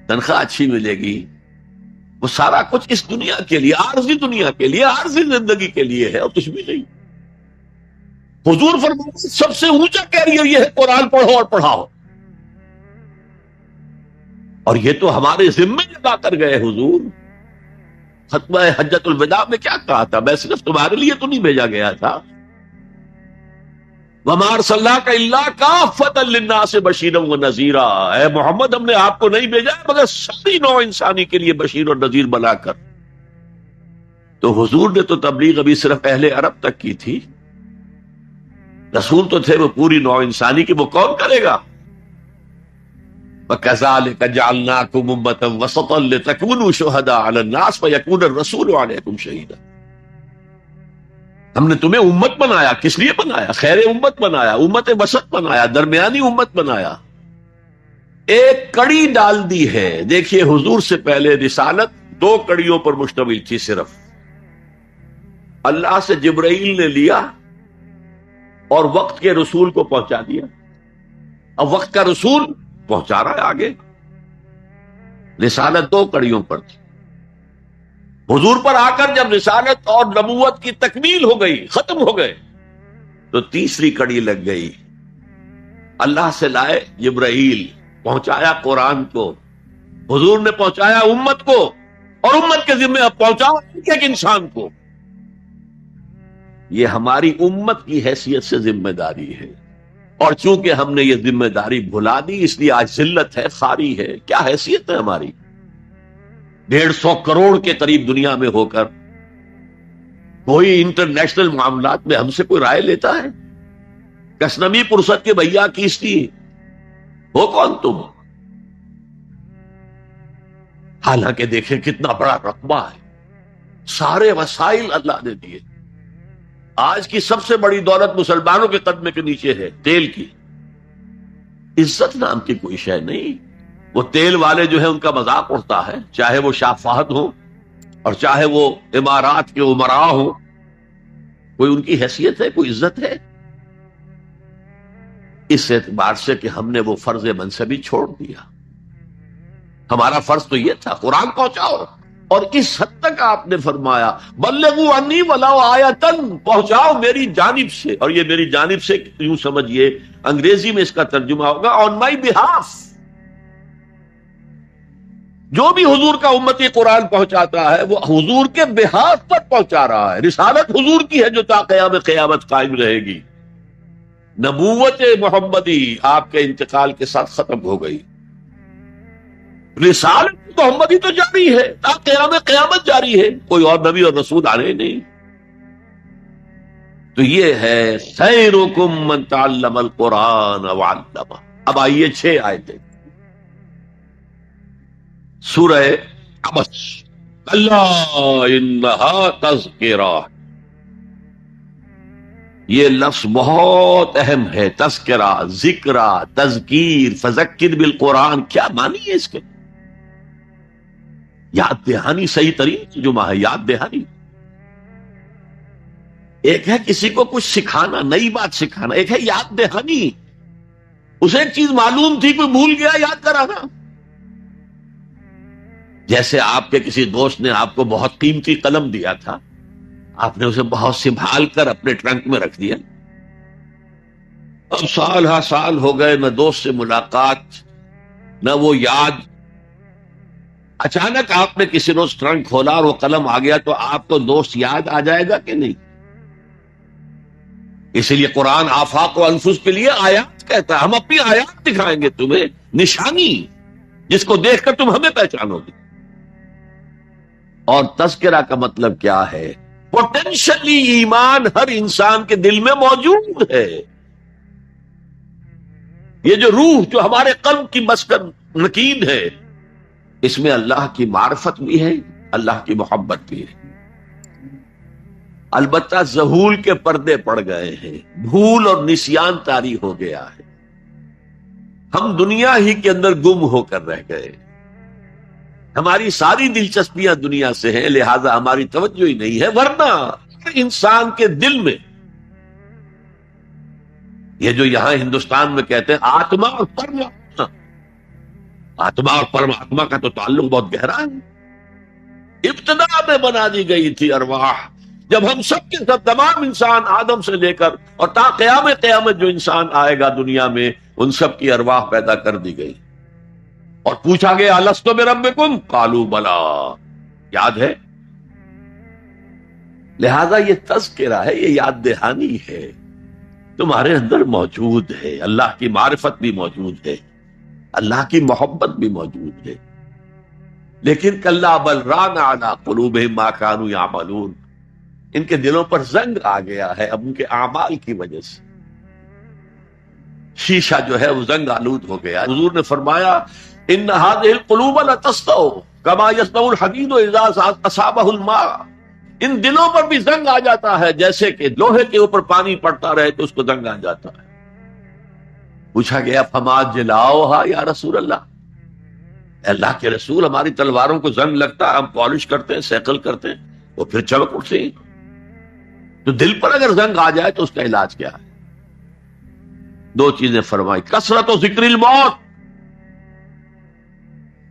تنخواہ اچھی ملے گی، وہ سارا کچھ اس دنیا کے لیے، عارضی دنیا کے لیے، عارضی زندگی کے لیے ہے اور کچھ بھی نہیں۔ حضور فرماتے ہیں سب سے اونچا کیریئر یہ ہے قرآن پڑھو اور پڑھاؤ، اور یہ تو ہمارے ذمے لگا کر گئے حضور۔ خطبہ حجت الوداع میں کیا کہا تھا؟ میں صرف تمہارے لیے تو نہیں بھیجا گیا تھا، وَمَا أَرْسَلْنَاكَ إِلَّا كَافَّةً لِلنَّاسِ بَشِيرًا وَنَذِيرًا، اے محمد ہم نے آپ کو نہیں بھیجا مگر ساری نوع انسانی کے لیے بشیر اور نذیر بنا کر۔ تو حضور نے تو تبلیغ ابھی صرف اہل عرب تک کی تھی، رسول تو تھے وہ پوری نوع انسانی کی، وہ کون کرے گا؟ وَكَذَلِكَ جَعَلْنَاكُمْ أُمَّةً وَسَطًا لِتَكُونُوا شُهَدَاءَ عَلَى النَّاسِ وَيَكُونَ الرَّسُولُ عَلَيْكُمْ شَهِيدًا۔ ہم نے تمہیں امت بنایا، کس لیے بنایا؟ خیر امت بنایا، امت وسط بنایا، درمیانی امت بنایا، ایک کڑی ڈال دی ہے۔ دیکھیے حضور سے پہلے رسالت 2 کڑیوں پر مشتمل تھی صرف، اللہ سے جبرائیل نے لیا اور وقت کے رسول کو پہنچا دیا، اب وقت کا رسول پہنچا رہا ہے آگے۔ رسالت 2 کڑیوں پر تھی، حضور پر آ کر جب رسالت اور نبوت کی تکمیل ہو گئی، ختم ہو گئے، تو تیسری کڑی لگ گئی، اللہ سے لائے جبرائیل، پہنچایا قرآن کو، حضور نے پہنچایا امت کو، اور امت کے ذمہ اب پہنچاؤ ایک انسان کو۔ یہ ہماری امت کی حیثیت سے ذمہ داری ہے، اور چونکہ ہم نے یہ ذمہ داری بھلا دی اس لیے آج ذلت ہے، خاری ہے۔ کیا حیثیت ہے ہماری؟ 150 کروڑ کے قریب دنیا میں ہو کر کوئی انٹرنیشنل معاملات میں ہم سے کوئی رائے لیتا ہے؟ کسنمی پرست کے بھیا کیستی ہو کون تم؟ حالانکہ دیکھیں کتنا بڑا رقبہ ہے، سارے وسائل اللہ نے دیے۔ آج کی سب سے بڑی دولت مسلمانوں کے قدمے کے نیچے ہے، تیل کی۔ عزت نام کی کوئی شے نہیں، وہ تیل والے جو ہے ان کا مذاق اڑتا ہے، چاہے وہ شاہ فہد ہو اور چاہے وہ امارات کے امراء ہو، کوئی ان کی حیثیت ہے، کوئی عزت ہے؟ اس اعتبار سے کہ ہم نے وہ فرض منصبی چھوڑ دیا۔ ہمارا فرض تو یہ تھا قرآن پہنچاؤ، اور اس حد تک آپ نے فرمایا بلغوا عنی ولو آیۃ، پہنچاؤ میری جانب سے، اور یہ میری جانب سے یوں سمجھیے انگریزی میں اس کا ترجمہ ہوگا آن مائی بہاف۔ جو بھی حضور کا امتی قرآن پہنچاتا ہے وہ حضور کے بہاف پر پہنچا رہا ہے۔ رسالت حضور کی ہے جو تا قیام قیامت قائم رہے گی۔ نبوت محمدی آپ کے انتقال کے ساتھ ختم ہو گئی، رسالت محمدی تو جاری ہے، تا قیام قیامت جاری ہے، کوئی اور نبی اور رسول آ رہے نہیں۔ تو یہ ہے خیرکم من تعلم القرآن وعلمہ۔ اب آئیے 6 آیتیں سورہ عبس، کلا انہا تذکرہ۔ یہ لفظ بہت اہم ہے، تذکرہ، ذکرہ، تذکیر، فذکر بالقرآن، کیا معنی ہے اس کے؟ یاد دہانی صحیح ترین ترجمہ ہے، یاد دہانی۔ ایک ہے کسی کو کچھ سکھانا، نئی بات سکھانا، ایک ہے یاد دہانی۔ اسے ایک چیز معلوم تھی، کوئی بھول گیا، یاد کرانا۔ جیسے آپ کے کسی دوست نے آپ کو بہت قیمتی قلم دیا تھا، آپ نے اسے بہت سنبھال کر اپنے ٹرنک میں رکھ دیا، اب سال ہا سال ہو گئے، نہ دوست سے ملاقات، نہ وہ یاد۔ اچانک آپ نے کسی روز ٹرنک کھولا اور وہ قلم آ گیا، تو آپ کو دوست یاد آ جائے گا کہ نہیں؟ اسی لیے قرآن آفاق و انفس کے لیے آیات کہتا ہے، ہم اپنی آیات دکھائیں گے تمہیں، نشانی جس کو دیکھ کر تم ہمیں پہچانو گے۔ اور تذکرہ کا مطلب کیا ہے؟ پوٹینشلی ایمان ہر انسان کے دل میں موجود ہے۔ یہ جو روح جو ہمارے قلب کی مسکن نکین ہے، اس میں اللہ کی معرفت بھی ہے، اللہ کی محبت بھی ہے۔ البتہ ذہول کے پردے پڑ گئے ہیں، بھول اور نسیان طاری ہو گیا ہے، ہم دنیا ہی کے اندر گم ہو کر رہ گئے، ہماری ساری دلچسپیاں دنیا سے ہیں، لہذا ہماری توجہ ہی نہیں ہے۔ ورنہ انسان کے دل میں یہ جو یہاں ہندوستان میں کہتے ہیں آتما اور پرماتما، آتما اور پرماتما کا تو تعلق بہت گہرا ہے۔ ابتدا میں بنا دی گئی تھی ارواح، جب ہم سب کے سب تمام انسان آدم سے لے کر اور تا قیام قیامت جو انسان آئے گا دنیا میں، ان سب کی ارواح پیدا کر دی گئی، اور پوچھا گیا الستو بربکم قالوا بلا، یاد ہے؟ لہذا یہ تذکرہ ہے، یہ یاد دہانی ہے، تمہارے اندر موجود ہے، اللہ کی معرفت بھی موجود ہے، اللہ کی محبت بھی موجود ہے، لیکن کلا بل ران علی قلوبہم ما کانوا یعملون، ان کے دلوں پر زنگ آ گیا ہے اب ان کے اعمال کی وجہ سے، شیشہ جو ہے وہ زنگ آلود ہو گیا۔ حضور نے فرمایا ان هذه القلوب لتسطع كما يسطع الحديد اذا اصابه الماء، ان دلوں پر بھی زنگ آ جاتا ہے جیسے کہ لوہے کے اوپر پانی پڑتا رہے تو اس کو زنگ آ جاتا ہے۔ پوچھا گیا فما جلاؤها یا رسول اللہ، اللہ کے رسول ہماری تلواروں کو زنگ لگتا ہے، ہم پالش کرتے ہیں، سیکل کرتے ہیں، وہ پھر چمک اٹھتے ہیں، تو دل پر اگر زنگ آ جائے تو اس کا علاج کیا ہے؟ 2 چیزیں فرمائی، کثرت و ذکر الموت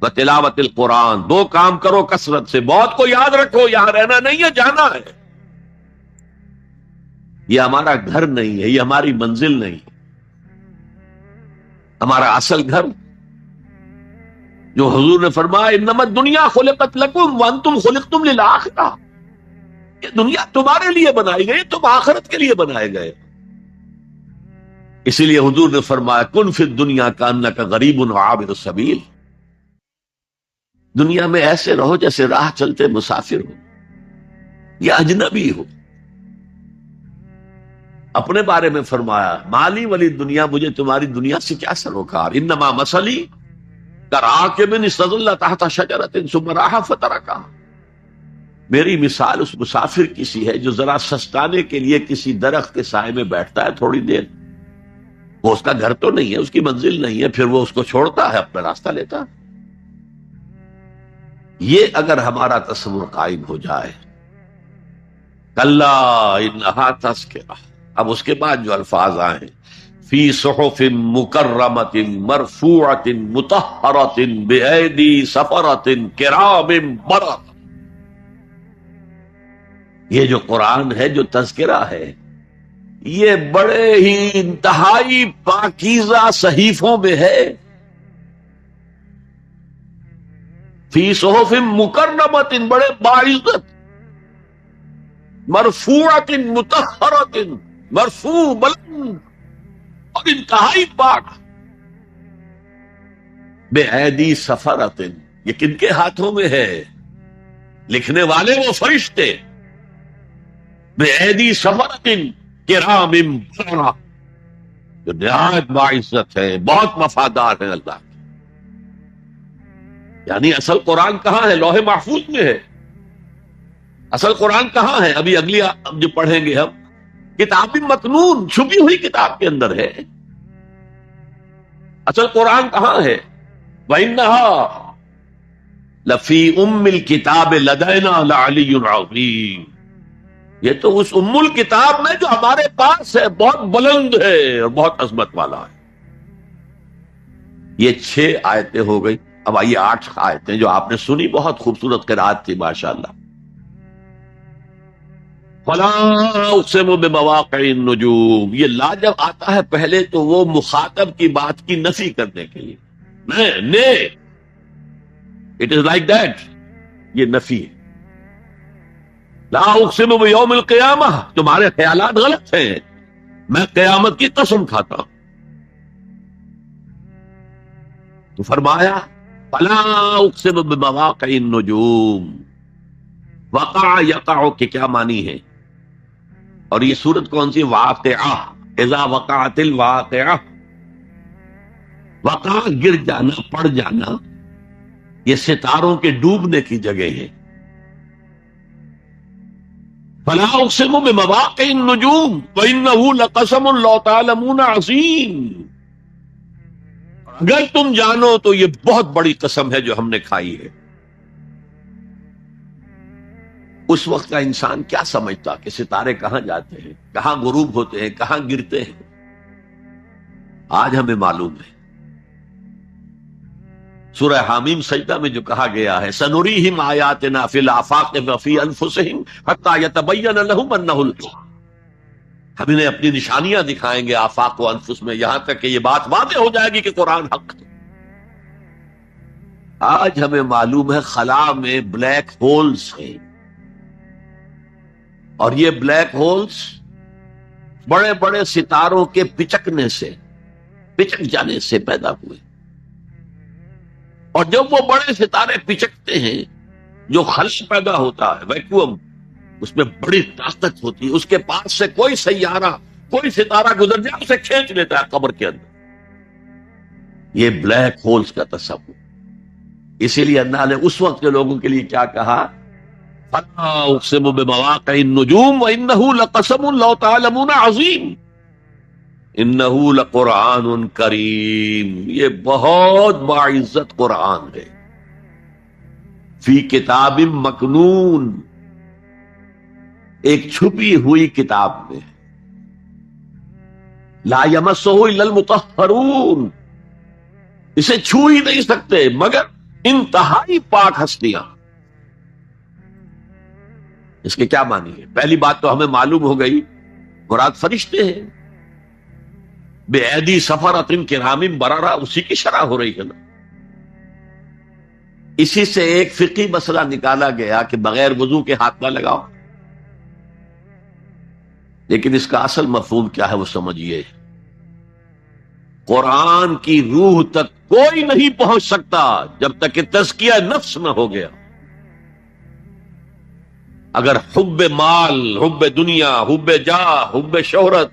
و تلاوت القرآن، 2 کام کرو کثرت سے، موت کو یاد رکھو، یہاں رہنا نہیں ہے، جانا ہے، یہ ہمارا گھر نہیں ہے، یہ ہماری منزل نہیں ہے، ہمارا اصل گھر جو حضور نے فرمایا انما الدنیا خلقت لکم وانتم خلقتم للآخرہ، یہ دنیا تمہارے لیے بنائی گئی، تم آخرت کے لیے بنائے گئے۔ اسی لیے حضور نے فرمایا کن فی الدنیا کانک غریب وعابر السبیل، دنیا میں ایسے رہو جیسے راہ چلتے مسافر ہو یا اجنبی ہو۔ اپنے بارے میں فرمایا مالی ولی دنیا، مجھے تمہاری دنیا سے کیا سروکار، انما مثلی کراکب استظل تحت شجرۃ ثم راح فترکھا، میری مثال اس مسافر کی سی ہے جو ذرا سستانے کے لیے کسی درخت کے سائے میں بیٹھتا ہے تھوڑی دیر، وہ اس کا گھر تو نہیں ہے، اس کی منزل نہیں ہے، پھر وہ اس کو چھوڑتا ہے، اپنا راستہ لیتا ہے۔ یہ اگر ہمارا تصور قائم ہو جائے، کلا انہا تذکرہ، اب اس کے بعد جو الفاظ آئے فی صحف مکرمۃ مرفوعۃ مطہرۃ بایدی سفرۃ کرام بررہ، یہ جو قرآن ہے، جو تذکرہ ہے، یہ بڑے ہی انتہائی پاکیزہ صحیفوں میں ہے، فی صحف مکرمۃ، بڑے باعزت، مرفوعۃ مطہرۃ، مرفوع بلند اور انتہائی پاک، بے ایدی سفرۃ، یہ کن کے ہاتھوں میں ہے؟ لکھنے والے وہ فرشتے، بے ایدی سفرۃ کرام بررہ، جو نہایت باعزت ہے، بہت وفادار ہے اللہ کے۔ یعنی اصل قرآن کہاں ہے؟ لوح محفوظ میں ہے۔ اصل قرآن کہاں ہے؟ ابھی اگلی جو پڑھیں گے ہم، کتاب مکنون، چھپی ہوئی کتاب کے اندر ہے۔ اصل قرآن کہاں ہے؟ وَإِنَّهَا لَفِي أُمِّ الْكِتَابِ لَدَيْنَا لَعَلِيٌّ عَظِيمٌ، یہ تو اس ام الکتاب میں جو ہمارے پاس ہے، بہت بلند ہے اور بہت عظمت والا ہے۔ یہ 6 آیتیں ہو گئی۔ اب آئیے 8 آیتیں جو آپ نے سنی، بہت خوبصورت قرات تھی ماشاءاللہ۔ فَلَا أُقْسِمُ بِمَوَاقِعِ النُّجُومِ، یہ لا جب آتا ہے پہلے تو وہ مخاطب کی بات کی نفی کرنے کے لیے، اٹ از لائک دیٹ، یہ نفی ہے۔ لا اقسم بیوم القیامہ، تمہارے خیالات غلط ہیں، میں قیامت کی قسم کھاتا ہوں۔ تو فرمایا فلا اقسم بمواقع النجوم، وقع یقع کے کیا معنی ہے؟ اور یہ سورت کون سی؟ واقعہ، اذا وقعت الواقعہ، وقع گر جانا، پڑ جانا، یہ ستاروں کے ڈوبنے کی جگہ ہے۔ فلا اقسم بمواقع النجوم وانه لقسم لو تعلمون عظیم، اگر تم جانو تو یہ بہت بڑی قسم ہے جو ہم نے کھائی ہے۔ اس وقت کا انسان کیا سمجھتا کہ ستارے کہاں جاتے ہیں، کہاں غروب ہوتے ہیں، کہاں گرتے ہیں؟ آج ہمیں معلوم ہے۔ سورہ حامیم سجدہ میں جو کہا گیا ہے سنریہم آیاتنا فی الآفاق وفی انفسہم حتی یتبین لہم انہ الحق، ہم انہیں اپنی نشانیاں دکھائیں گے آفاق و انفس میں، یہاں تک کہ یہ بات واضح ہو جائے گی کہ قرآن حق ہے۔ آج ہمیں معلوم ہے خلا میں بلیک ہولز ہیں، اور یہ بلیک ہولز بڑے بڑے ستاروں کے پچکنے سے، پچک جانے سے پیدا ہوئے، اور جب وہ بڑے ستارے پچکتے ہیں، جو خلش پیدا ہوتا ہے، ویکیوم، اس میں بڑی طاقت ہوتی ہے، اس کے پاس سے کوئی سیارہ، کوئی ستارہ گزر جائے اسے کھینچ لیتا ہے قبر کے اندر۔ یہ بلیک ہولز کا تصور، اسی لیے اللہ نے اس وقت کے لوگوں کے لیے کیا کہا؟ فَلَا أُقْسِمُ بِمَوَاقِعِ النُّجُومِ وَإِنَّهُ لَقَسَمٌ لَوْ تَعْلَمُونَ عَظِيمٌ انہو لقرآن کریم، یہ بہت باعزت قرآن ہے، فی کتاب مکنون، ایک چھپی ہوئی کتاب میں، لا یمسہ الا المطہرون، اسے چھو ہی نہیں سکتے مگر انتہائی پاک ہستیاں۔ اس کے کیا معنی ہے؟ پہلی بات تو ہمیں معلوم ہو گئی، مراد فرشتے ہیں، بے ایدی سفرۃ کرام بررہ، اسی کی شرح ہو رہی ہے نا۔ اسی سے ایک فقہی مسئلہ نکالا گیا کہ بغیر وضو کے ہاتھ نہ لگاؤ، لیکن اس کا اصل مفہوم کیا ہے وہ سمجھیے۔ قرآن کی روح تک کوئی نہیں پہنچ سکتا جب تک کہ تزکیہ نفس نہ ہو گیا۔ اگر حب مال، حب دنیا، حب جاہ، حب شہرت،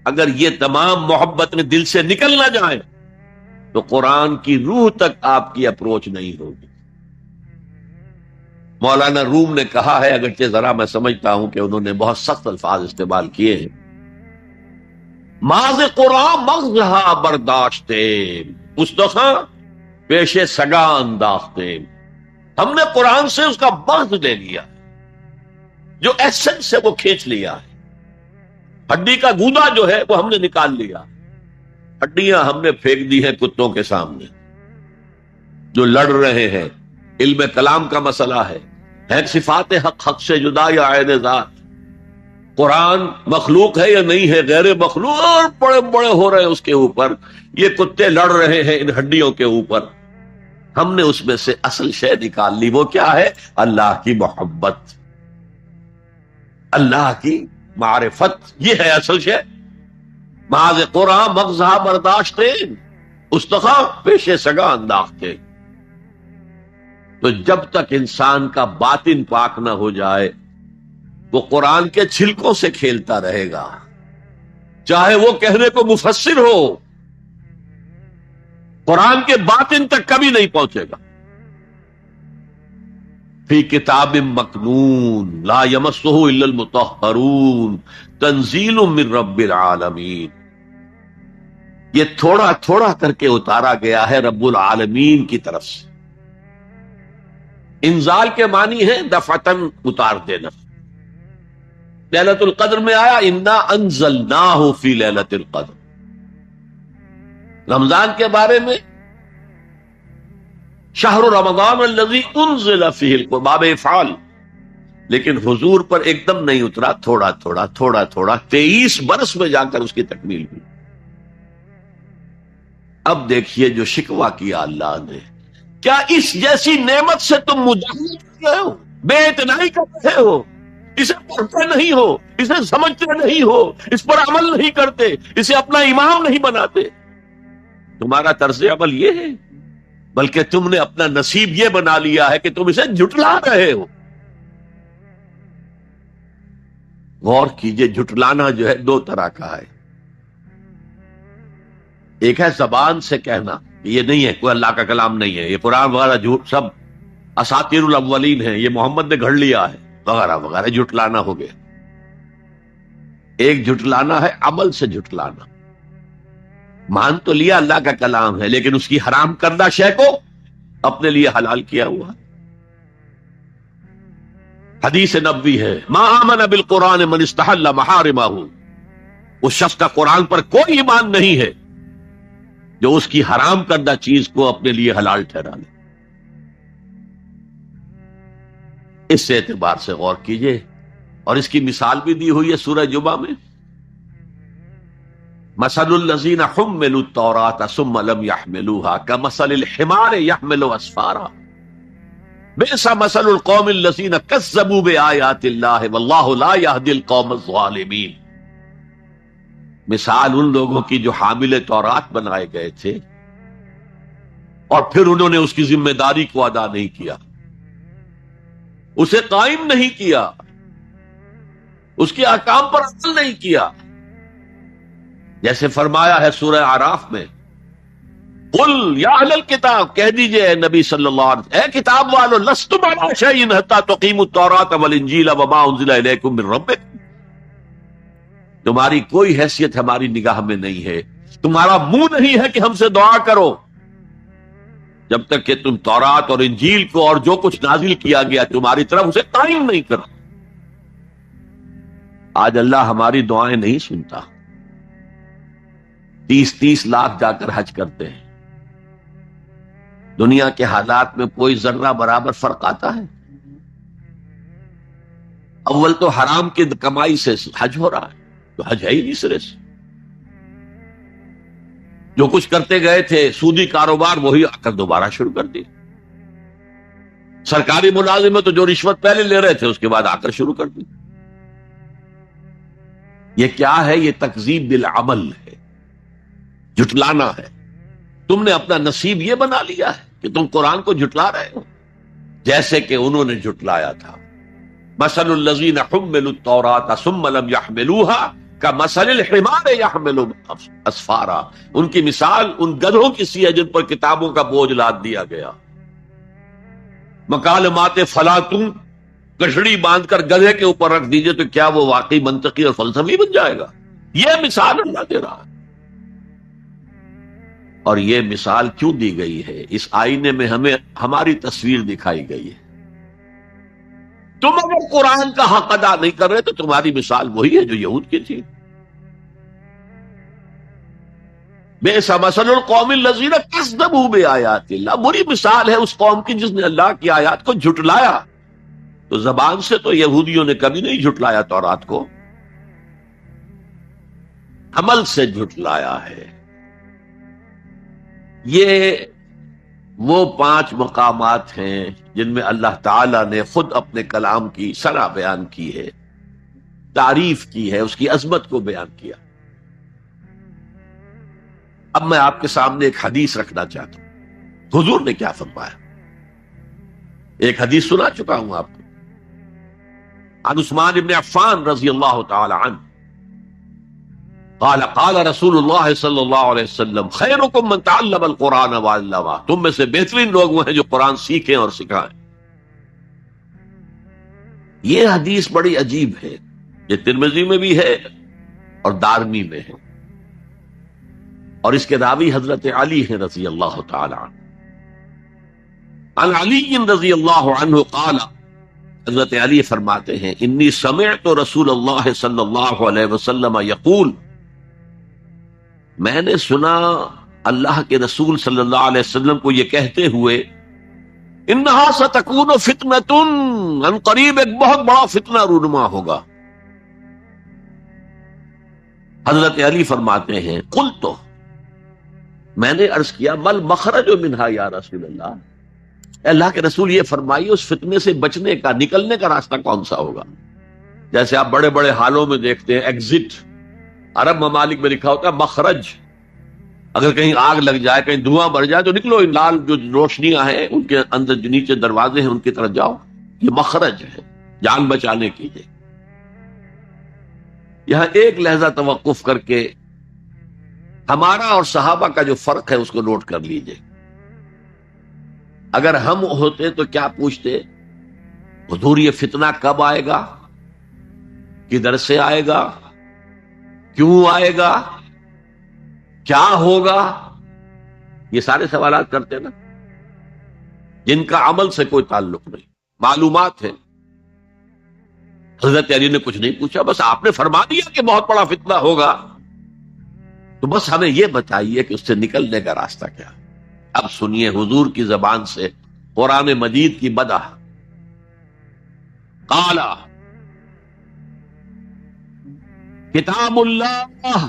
اگر یہ تمام محبت میں دل سے نکل نہ جائے تو قرآن کی روح تک آپ کی اپروچ نہیں ہوگی۔ مولانا روم نے کہا ہے، اگرچہ ذرا میں سمجھتا ہوں کہ انہوں نے بہت سخت الفاظ استعمال کیے ہیں، ماز قرآن مغزہا برداشتے مستخاں پیش سگا انداختے، ہم نے قرآن سے اس کا مغز لے لیا، جو ایسنس ہے وہ کھینچ لیا ہے، ہڈی کا گودا جو ہے وہ ہم نے نکال لیا، ہڈیاں ہم نے پھینک دی ہیں کتوں کے سامنے جو لڑ رہے ہیں۔ علم کلام کا مسئلہ ہے، ہے صفات حق حق سے جدا یا عین ذات؟ قرآن مخلوق ہے یا نہیں ہے، غیر مخلوق، اور بڑے بڑے ہو رہے ہیں اس کے اوپر، یہ کتے لڑ رہے ہیں ان ہڈیوں کے اوپر۔ ہم نے اس میں سے اصل شے نکال لی، وہ کیا ہے؟ اللہ کی محبت، اللہ کی معرفت، یہ ہے اصل شے۔ ماذ قرآن مغزہ برداشتے استخا پیش سگا انداختے۔ تو جب تک انسان کا باطن پاک نہ ہو جائے وہ قرآن کے چھلکوں سے کھیلتا رہے گا، چاہے وہ کہنے کو مفسر ہو، قرآن کے باطن تک کبھی نہیں پہنچے گا۔ فی کتاب مکنون لا یمسہ الا المطہرون تنزیل من رب العالمین، یہ تھوڑا تھوڑا کر کے اتارا گیا ہے رب العالمین کی طرف سے۔ انزال کے معنی ہے دفعتاً اتار دینا۔ لیلۃ القدر میں آیا انا انزلناہ فی لیلۃ القدر۔ رمضان کے بارے میں شہر رمضان الذی انزل فیہ القرآن، باب افعال، لیکن حضور پر ایک دم نہیں اترا، تھوڑا تھوڑا تھوڑا تھوڑا 23 برس میں جا کر اس کی تکمیل ہوئی۔ اب دیکھیے جو شکوہ کیا اللہ نے، کیا اس جیسی نعمت سے تم مجاہدہ کر رہے ہو، بے اتنائی کر رہے ہو، اسے پڑھتے نہیں ہو، اسے سمجھتے نہیں ہو، اس پر عمل نہیں کرتے، اسے اپنا امام نہیں بناتے؟ تمہارا طرز عمل یہ ہے، بلکہ تم نے اپنا نصیب یہ بنا لیا ہے کہ تم اسے جھٹلا رہے ہو۔ غور کیجئے، جھٹلانا جو ہے دو طرح کا ہے۔ ایک ہے زبان سے کہنا یہ نہیں ہے، کوئی اللہ کا کلام نہیں ہے، یہ قرآن وغیرہ جھوٹ، سب اساطیر الاولین ہیں، یہ محمد نے گھڑ لیا ہے وغیرہ وغیرہ، جھٹلانا ہو گیا۔ ایک جھٹلانا ہے عمل سے جھٹلانا، مان تو لیا اللہ کا کلام ہے لیکن اس کی حرام کردہ شے کو اپنے لیے حلال کیا ہوا۔ حدیث نبوی ہے ما آمن بالقرآن من استحل محارمہ، اس شخص کا قرآن پر کوئی ایمان نہیں ہے جو اس کی حرام کردہ چیز کو اپنے لیے حلال ٹھہرا لے۔ اس اعتبار سے غور کیجئے، اور اس کی مثال بھی دی ہوئی ہے سورہ جمعہ میں، مثل الذین حملوا التوراۃ ثم لم يحملوها كمثل الحمار يحمل اسفارا بئس مثل القوم الذین کذبوا بآیات اللہ واللہ لا يهدی القوم الظالمین۔ مثال ان لوگوں کی جو حامل تورات بنائے گئے تھے اور پھر انہوں نے اس کی ذمہ داری کو ادا نہیں کیا، اسے قائم نہیں کیا، اس کے احکام پر عمل نہیں کیا۔ جیسے فرمایا ہے سورہ اعراف میں، قل یا اہل الکتاب، کہہ دیجئے اے نبی صلی اللہ علیہ وسلم، اے کتاب والو، لستم علی شیء حتی تقیموا التوراۃ والانجیل وما انزل الیکم من ربکم، تمہاری کوئی حیثیت ہماری نگاہ میں نہیں ہے، تمہارا منہ نہیں ہے کہ ہم سے دعا کرو جب تک کہ تم تورات اور انجیل کو اور جو کچھ نازل کیا گیا تمہاری طرف اسے قائم نہیں کرو۔ آج اللہ ہماری دعائیں نہیں سنتا، 30 لاکھ جا کر حج کرتے ہیں، دنیا کے حالات میں کوئی ذرہ برابر فرق آتا ہے؟ اول تو حرام کی کمائی سے حج ہو رہا ہے، تو حج ہے ہی نہیں سرے سے۔ جو کچھ کرتے گئے تھے سودی کاروبار وہی آ کر دوبارہ شروع کر دی، سرکاری ملازم میں تو جو رشوت پہلے لے رہے تھے اس کے بعد آ کر شروع کر دی۔ یہ کیا ہے؟ یہ تکذیب بالعمل ہے، جھٹلانا ہے۔ تم نے اپنا نصیب یہ بنا لیا ہے کہ تم قرآن کو جھٹلا رہے ہو، جیسے کہ انہوں نے جھٹلایا تھا۔ مثل الذین حملوا التوراۃ ثم لم يحملوها كمثل الحمار يحمل اسفارا، ان کی مثال ان گدھوں کی سی ہے جن پر کتابوں کا بوجھ لاد دیا گیا۔ مکالمات فلاں تم کشڑی باندھ کر گدھے کے اوپر رکھ دیجئے تو کیا وہ واقعی منطقی اور فلسفی بن جائے گا؟ یہ مثال اللہ دے رہا ہے۔ اور یہ مثال کیوں دی گئی ہے؟ اس آئینے میں ہمیں ہماری تصویر دکھائی گئی ہے۔ تم اگر قرآن کا حق ادا نہیں کر رہے تو تمہاری مثال وہی ہے جو یہود کی تھی۔ بئس مثل القوم الذین کذبوا بآیات اللہ، بری مثال ہے اس قوم کی جس نے اللہ کی آیات کو جھٹلایا۔ تو زبان سے تو یہودیوں نے کبھی نہیں جھٹلایا تورات کو، عمل سے جھٹلایا ہے۔ یہ وہ 5 مقامات ہیں جن میں اللہ تعالی نے خود اپنے کلام کی شرح بیان کی ہے، تعریف کی ہے، اس کی عظمت کو بیان کیا۔ اب میں آپ کے سامنے ایک حدیث رکھنا چاہتا ہوں، حضور نے کیا فرمایا۔ ایک حدیث سنا چکا ہوں آپ کو، عن عثمان بن عفان رضی اللہ تعالی عنہ قال قال رسول اللہ صلی اللہ علیہ وسلم خیرکم من تعلم القرآن وعلمہ، تم میں سے بہترین لوگ وہ ہیں جو قرآن سیکھیں اور سکھائیں۔ یہ حدیث بڑی عجیب ہے، یہ ترمذی میں بھی ہے اور دارمی میں ہے، اور اس کے راوی حضرت علی ہیں رضی اللہ تعالی عنہ۔ عن علی رضی اللہ عنہ قال، حضرت علی فرماتے ہیں انی سمعت رسول اللہ صلی اللہ علیہ وسلم یقول، میں نے سنا اللہ کے رسول صلی اللہ علیہ وسلم کو یہ کہتے ہوئے، انہا ستکون فتنۃ، ان قریب ایک بہت بڑا فتنہ رونما ہوگا۔ حضرت علی فرماتے ہیں قلت، میں نے عرض کیا مل مخرج منہا یا رسول اللہ، اے اللہ کے رسول یہ فرمائیے اس فتنے سے بچنے کا، نکلنے کا راستہ کون سا ہوگا؟ جیسے آپ بڑے بڑے حالوں میں دیکھتے ہیں ایگزٹ، عرب ممالک میں لکھا ہوتا ہے مخرج، اگر کہیں آگ لگ جائے، کہیں دھواں بڑھ جائے تو نکلو، ان لال جو روشنیاں ہیں ان کے اندر جو نیچے دروازے ہیں ان کی طرف جاؤ، یہ مخرج ہے جان بچانے کے لیے۔ یہاں ایک لحظہ توقف کر کے ہمارا اور صحابہ کا جو فرق ہے اس کو نوٹ کر لیجئے۔ اگر ہم ہوتے تو کیا پوچھتے، حضور یہ فتنہ کب آئے گا، کدھر سے آئے گا، کیوں آئے گا، کیا ہوگا، یہ سارے سوالات کرتے نا، جن کا عمل سے کوئی تعلق نہیں، معلومات ہے۔ حضرت علی نے کچھ نہیں پوچھا، بس آپ نے فرما دیا کہ بہت بڑا فتنہ ہوگا، تو بس ہمیں یہ بتائیے کہ اس سے نکلنے کا راستہ کیا۔ اب سنیے حضور کی زبان سے قرآن مجید کی بدح، قال کتاب اللہ،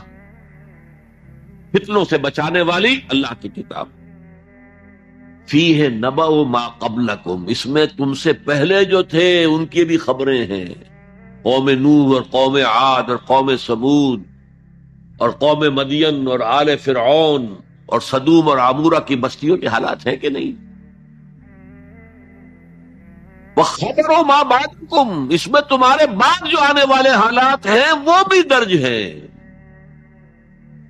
فتنوں سے بچانے والی اللہ کی کتاب، فیہ نبأ ما قبلکم، اس میں تم سے پہلے جو تھے ان کی بھی خبریں ہیں، قوم نوح اور قوم عاد اور قوم ثمود اور قوم مدین اور آل فرعون اور سدوم اور عمورہ کی بستیوں کے حالات ہیں کہ نہیں؟ وَخَبَرُ مَا بَعْدَكُمْ، اس میں تمہارے بعد جو آنے والے حالات ہیں وہ بھی درج ہیں،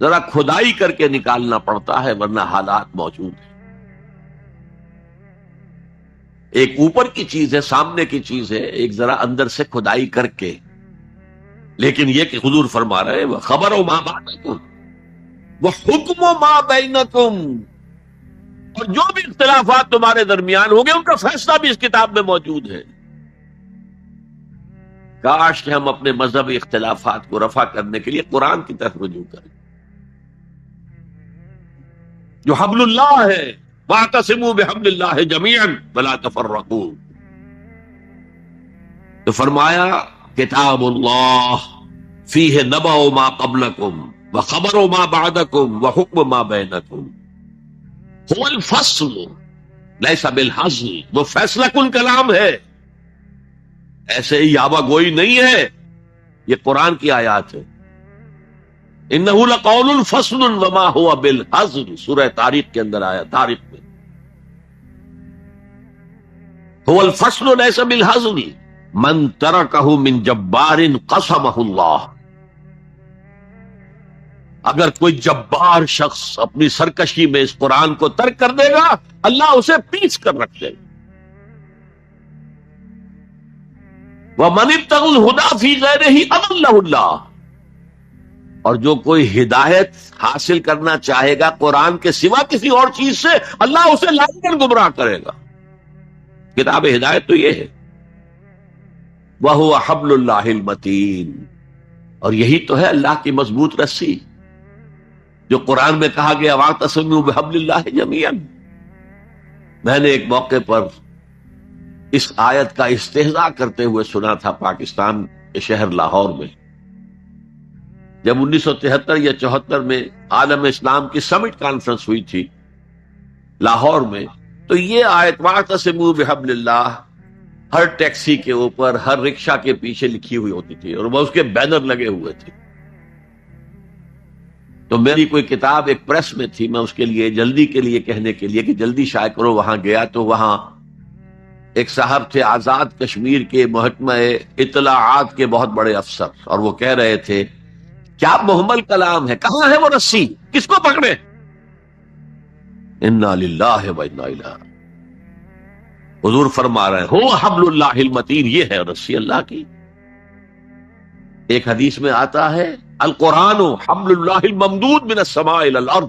ذرا کھدائی کر کے نکالنا پڑتا ہے ورنہ حالات موجود ہیں۔ ایک اوپر کی چیز ہے، سامنے کی چیز ہے، ایک ذرا اندر سے کھدائی کر کے، لیکن یہ کہ حضور فرما رہے ہیں خبرو ما بینکم وحکم ما بینکم، اور جو بھی اختلافات تمہارے درمیان ہوں گے ان کا فیصلہ بھی اس کتاب میں موجود ہے۔ کاش کہ ہم اپنے مذہبی اختلافات کو رفع کرنے کے لیے قرآن کی طرف رجوع کریں، جو حبل اللہ ہے، واعتصموا بحبل اللہ جميعا ولا تفرقوا۔ تو فرمایا کتاب اللہ فیہ نبأ ما قبلکم وخبر ما بعدکم وحکم ما بینکم، هو الفصل لیس بالحزن، وہ فیصلہ کن کلام ہے، ایسے ہی یابا گوئی نہیں ہے، یہ قرآن کی آیات ہے۔ انہ لقول فصل وما هو بالحزن، سورہ طارق کے اندر آیا، طارق میں هو الفصل لیس بالحزن من ترکہ من جبار قسمہ اللہ، اگر کوئی جبار شخص اپنی سرکشی میں اس قرآن کو ترک کر دے گا اللہ اسے پیچ کر رکھ دے گا۔ وَمَنِ ابْتَغَى الْهُدَى فِي غَيْرِهِ أَضَلَّهُ اللَّهُ، اور جو کوئی ہدایت حاصل کرنا چاہے گا قرآن کے سوا کسی اور چیز سے، اللہ اسے لازماً گمراہ کرے گا۔ کتاب ہدایت تو یہ ہے، وَهُوَ حَبْلُ اللَّهِ الْمَتِينُ، اور یہی تو ہے اللہ کی مضبوط رسی، جو قرآن میں کہا گیا وَاعْتَصِمُوا بِحَبْلِ اللَّهِ جَمِيعًا۔ میں نے ایک موقع پر اس آیت کا استہزاء کرتے ہوئے سنا تھا پاکستان کے شہر لاہور میں، جب 1973 یا 74 میں عالم اسلام کی سمٹ کانفرنس ہوئی تھی لاہور میں، تو یہ آیت واعتصموا بحبل اللہ ہر ٹیکسی کے اوپر، ہر رکشہ کے پیچھے لکھی ہوئی ہوتی تھی، اور وہ اس کے بینر لگے ہوئے تھے۔ تو میری کوئی کتاب ایک پریس میں تھی، میں اس کے لیے جلدی کے لیے کہنے کے لیے کہ جلدی شائع کرو، وہاں گیا تو وہاں ایک صاحب تھے آزاد کشمیر کے محکمہ اطلاعات کے بہت بڑے افسر، اور وہ کہہ رہے تھے کیا محمل کلام ہے، کہاں ہے وہ رسی، کس کو پکڑے؟ انا للہ و انا الیہ، حضور فرما رہے ہیں ہو حبل اللہ المتین، یہ ہے رسی اللہ کی۔ ایک حدیث میں آتا ہے القرآن حبل اللہ الممدود من السماء الى الارض،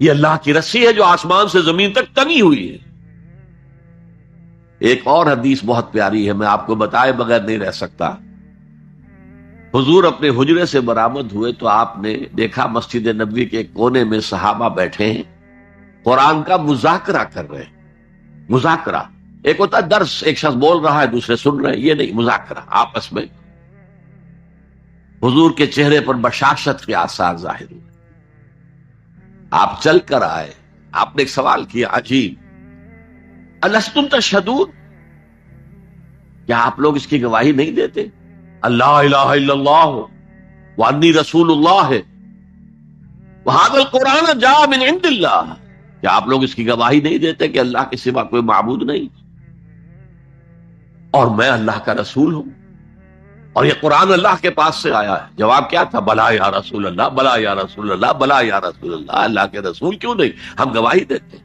یہ اللہ کی رسی ہے جو آسمان سے زمین تک تنی ہوئی ہے۔ ایک اور حدیث بہت پیاری ہے، میں آپ کو بتائے بغیر نہیں رہ سکتا۔ حضور اپنے حجرے سے برآمد ہوئے تو آپ نے دیکھا مسجد نبوی کے ایک کونے میں صحابہ بیٹھے ہیں، قرآن کا مذاکرہ کر رہے ہیں۔ مذاکرہ ایک ہوتا ہے درس، ایک شخص بول رہا ہے دوسرے سن رہے ہیں، یہ نہیں، مذاکرہ آپس میں۔ حضور کے چہرے پر بشاشت کے آثار ظاہر ہوئے، آپ چل کر آئے، آپ نے ایک سوال کیا عجیب، الستم تشہدون، کیا آپ لوگ اس کی گواہی نہیں دیتے اللہ الہ الا اللہ وانی رسول اللہ وہذا القرآن جاء من عند اللہ، کیا آپ لوگ اس کی گواہی نہیں دیتے کہ اللہ کے سوا کوئی معبود نہیں اور میں اللہ کا رسول ہوں اور یہ قرآن اللہ کے پاس سے آیا ہے؟ جواب کیا تھا؟ بلا یا رسول اللہ، بلا یا رسول اللہ، بلا یا رسول اللہ، اللہ کے رسول کیوں نہیں، ہم گواہی دیتے۔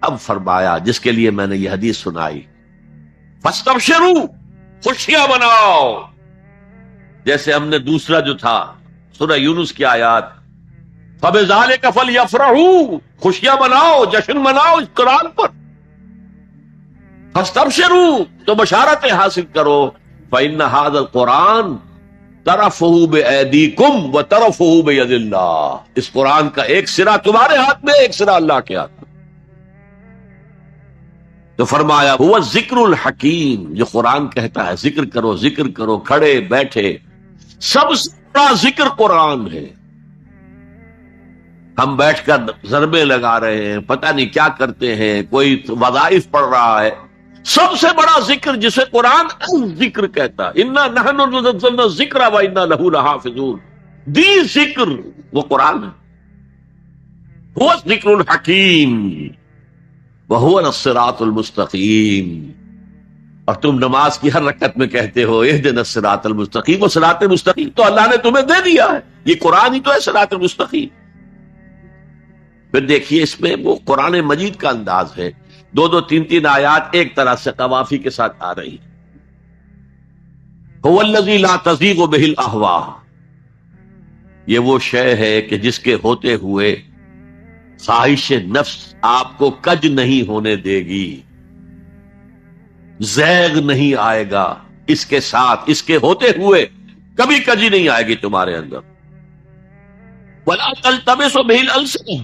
اب فرمایا جس کے لیے میں نے یہ حدیث سنائی، فاستبشروا، خوشیاں مناؤ، جیسے ہم نے دوسرا جو تھا سورہ یونس کی آیات فَبِذَلِكَ فَلْيَفْرَحُوا، خوشیاں مناؤ، جشن مناؤ اس قرآن پر، فاستبشروا، تو بشارتیں حاصل کرو، فَإِنَّ هَذَا الْقُرْآنَ طَرَفُهُ بِأَيْدِيكُمْ وَطَرَفُهُ بِيَدِ اللَّهِ، اس قرآن کا ایک سرا تمہارے ہاتھ میں، ایک سرا اللہ کے ہاتھ میں۔ تو فرمایا هو الذکر الحکیم، جو قرآن کہتا ہے ذکر کرو، ذکر کرو، کھڑے بیٹھے، سب سے بڑا ذکر قرآن ہے۔ ہم بیٹھ کر ضربے لگا رہے ہیں، پتہ نہیں کیا کرتے ہیں، کوئی وظائف پڑھ رہا ہے، سب سے بڑا ذکر جسے قرآن ذکر کہتا ہے، انا نحن نزلنا الذکر وانا لہ لحافظون، دی ذکر وہ قرآن ہے، هو الذکر الحکیم وهو الصراط المستقیم۔ اور تم نماز کی ہر رکعت میں کہتے ہو اہدنا الصراط المستقیم، وہ صراط مستقیم تو اللہ نے تمہیں دے دیا ہے، یہ قرآن ہی تو ہے صراط المستقیم۔ پھر دیکھیے اس میں وہ قرآن مجید کا انداز ہے، دو دو تین تین آیات ایک طرح سے قوافی کے ساتھ آ رہی ہیں۔ هو الذی لا تزیغ بہ الاہواء، یہ وہ شے ہے کہ جس کے ہوتے ہوئے خواہش نفس آپ کو کج نہیں ہونے دے گی، زیغ نہیں آئے گا اس کے ساتھ، اس کے ہوتے ہوئے کبھی کجی نہیں آئے گی تمہارے اندر۔ وَلَا تَلْتَبِسُ بِهِ الْأَلْسِنَةُ،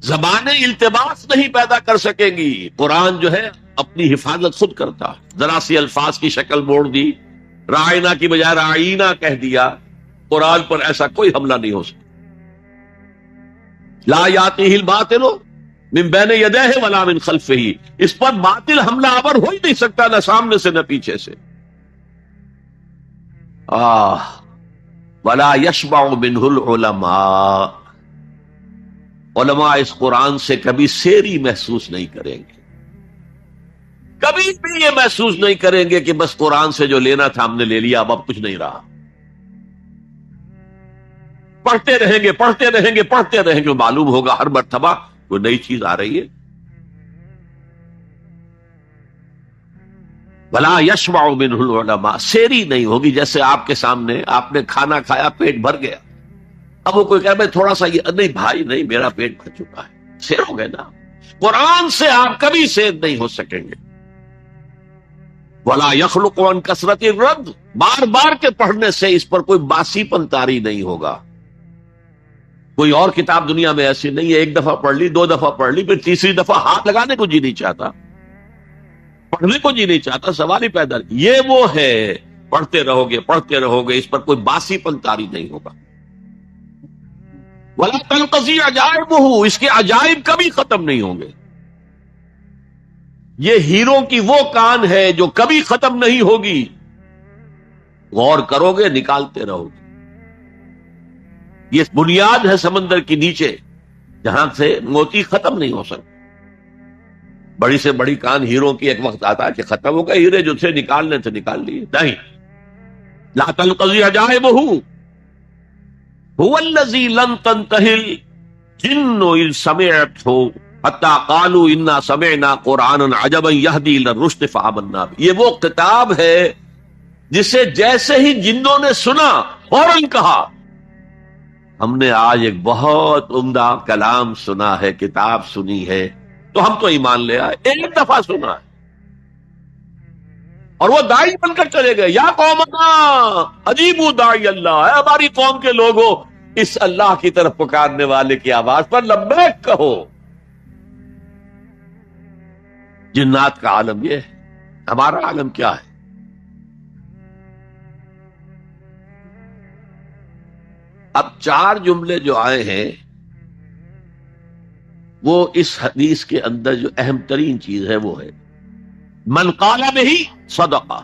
زبانیں التباس نہیں پیدا کر سکیں گی، قرآن جو ہے اپنی حفاظت خود کرتا ہے۔ ذرا سی الفاظ کی شکل موڑ دی، رائنا کی بجائے رائنا کہہ دیا، قرآن پر ایسا کوئی حملہ نہیں ہو سکتا۔ لا یاتیہ الباطل من بین یدیہ ولا من خلفہ، اس پر باطل حملہ آور ہو ہی نہیں سکتا، نہ سامنے سے نہ پیچھے سے۔ ولا یشبع منہ العلماء، علماء اس قرآن سے کبھی سیری محسوس نہیں کریں گے، کبھی بھی یہ محسوس نہیں کریں گے کہ بس قرآن سے جو لینا تھا ہم نے لے لیا، اب کچھ نہیں رہا۔ پڑھتے رہیں گے، پڑھتے رہیں گے، پڑھتے رہیں گے، معلوم ہوگا ہر مرتبہ کوئی نئی چیز آ رہی ہے۔ بھلا یشبع منہ العلماء، سیری نہیں ہوگی، جیسے آپ کے سامنے آپ نے کھانا کھایا، پیٹ بھر گیا، اب وہ کوئی کہہ میں تھوڑا سا یہ، نہیں بھائی نہیں، میرا پیٹ بھر چکا ہے، سیر ہو گئے نا۔ قرآن سے آپ کبھی سیر نہیں ہو سکیں گے۔ ولا یخلق عن کثرت الرد، بار بار کے پڑھنے سے اس پر کوئی باسی پن طاری نہیں ہوگا۔ کوئی اور کتاب دنیا میں ایسی نہیں ہے، ایک دفعہ پڑھ لی، دو دفعہ پڑھ لی، پھر تیسری دفعہ ہاتھ لگانے کو جی نہیں چاہتا۔ پڑھنے کو جی نہیں چاہتا، سوال ہی پیدا نہیں۔ یہ وہ ہے، پڑھتے رہو گے، اس پر کوئی باسی پن طاری نہیں ہوگا۔ وَلَا تَنْقَضِي عَجَائِبُهُ، اس کے عجائب کبھی ختم نہیں ہوں گے۔ یہ ہیروں کی وہ کان ہے جو کبھی ختم نہیں ہوگی، غور کرو گے نکالتے رہو گے۔ یہ بنیاد ہے سمندر کے نیچے جہاں سے موتی ختم نہیں ہو سکتا۔ بڑی سے بڑی کان ہیروں کی ایک وقت آتا ہے کہ ختم ہو گئے، ہیرے جو تھے نکالنے تھے نکال لیے، نہیں۔ لا تنقضی عجائبہ هو الذی لن تنتہی الجن اذ سمعتہ حتی قالوا انا سمعنا قرآنا عجبا یہدی الی الرشد فآمنا بہ۔ یہ وہ کتاب ہے جسے جیسے ہی جنوں نے سنا فوراً کہا ہم نے آج ایک بہت عمدہ کلام سنا ہے، کتاب سنی ہے، تو ہم تو ایمان لے آئے۔ ایک دفعہ سنا ہے اور وہ داعی بن کر چلے گئے۔ یا قومنا اجیبوا داعی اللہ، اے ہماری قوم کے لوگوں، اس اللہ کی طرف پکارنے والے کی آواز پر لبیک کہو۔ جنات کا عالم یہ ہے، ہمارا عالم کیا ہے؟ اب چار جملے جو آئے ہیں وہ اس حدیث کے اندر جو اہم ترین چیز ہے وہ ہے من قال بہ صدقہ،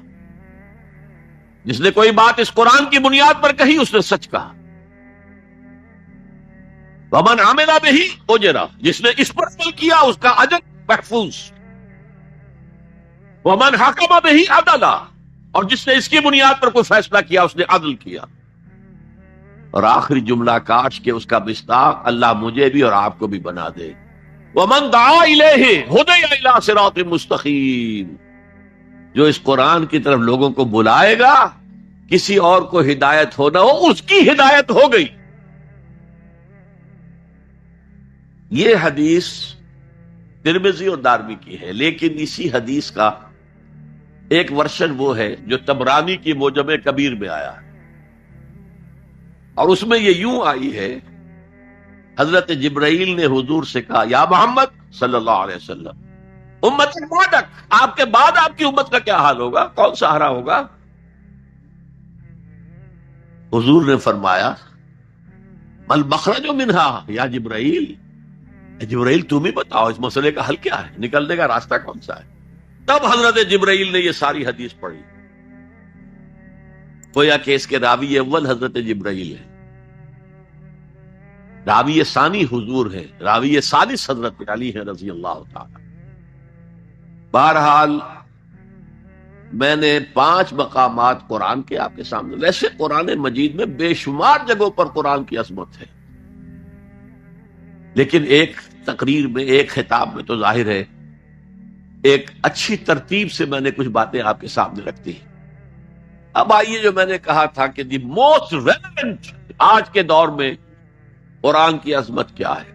جس نے کوئی بات اس قرآن کی بنیاد پر کہی اس نے سچ کہا۔ ومن عمل بہ اجر، جس نے اس پر عمل کیا اس کا اجر محفوظ۔ ومن حکم بہ عدل، اور جس نے اس کی بنیاد پر کوئی فیصلہ کیا اس نے عدل کیا۔ اور آخری جملہ کاش کہ اس کا مصداق اللہ مجھے بھی اور آپ کو بھی بنا دے۔ ومن دعا الیہ ہدی الی صراط مستقیم، جو اس قرآن کی طرف لوگوں کو بلائے گا، کسی اور کو ہدایت ہو نہ ہو، اس کی ہدایت ہو گئی۔ یہ حدیث ترمذی اور دارمی کی ہے، لیکن اسی حدیث کا ایک ورشن وہ ہے جو طبرانی کی معجم کبیر میں آیا ہے، اور اس میں یہ یوں آئی ہے، حضرت جبرائیل نے حضور سے کہا یا محمد صلی اللہ علیہ وسلم امت بعدک، آپ کے بعد آپ کی امت کا کیا حال ہوگا، کون سہارا ہوگا؟ حضور نے فرمایا مل مخرج منہا یا جبرائیل، جبرائیل تم ہی بتاؤ اس مسئلے کا حل کیا ہے، نکلنے کا راستہ کون سا ہے؟ تب حضرت جبرائیل نے یہ ساری حدیث پڑھی، گویا کہ اس کے راوی اول حضرت جبرائیل ہے، راوی ثانی حضور ہے، راوی ثالث حضرت علی ہے رضی اللہ تعالی۔ بہرحال میں نے 5 مقامات قرآن کے آپ کے سامنے، ویسے قرآن مجید میں بے شمار جگہوں پر قرآن کی عظمت ہے، لیکن ایک تقریر میں، ایک خطاب میں تو ظاہر ہے ایک اچھی ترتیب سے میں نے کچھ باتیں آپ کے سامنے رکھتی ہیں۔ اب آئیے جو میں نے کہا تھا کہ دی موسٹ ریلیونٹ آج کے دور میں قرآن کی عظمت کیا ہے،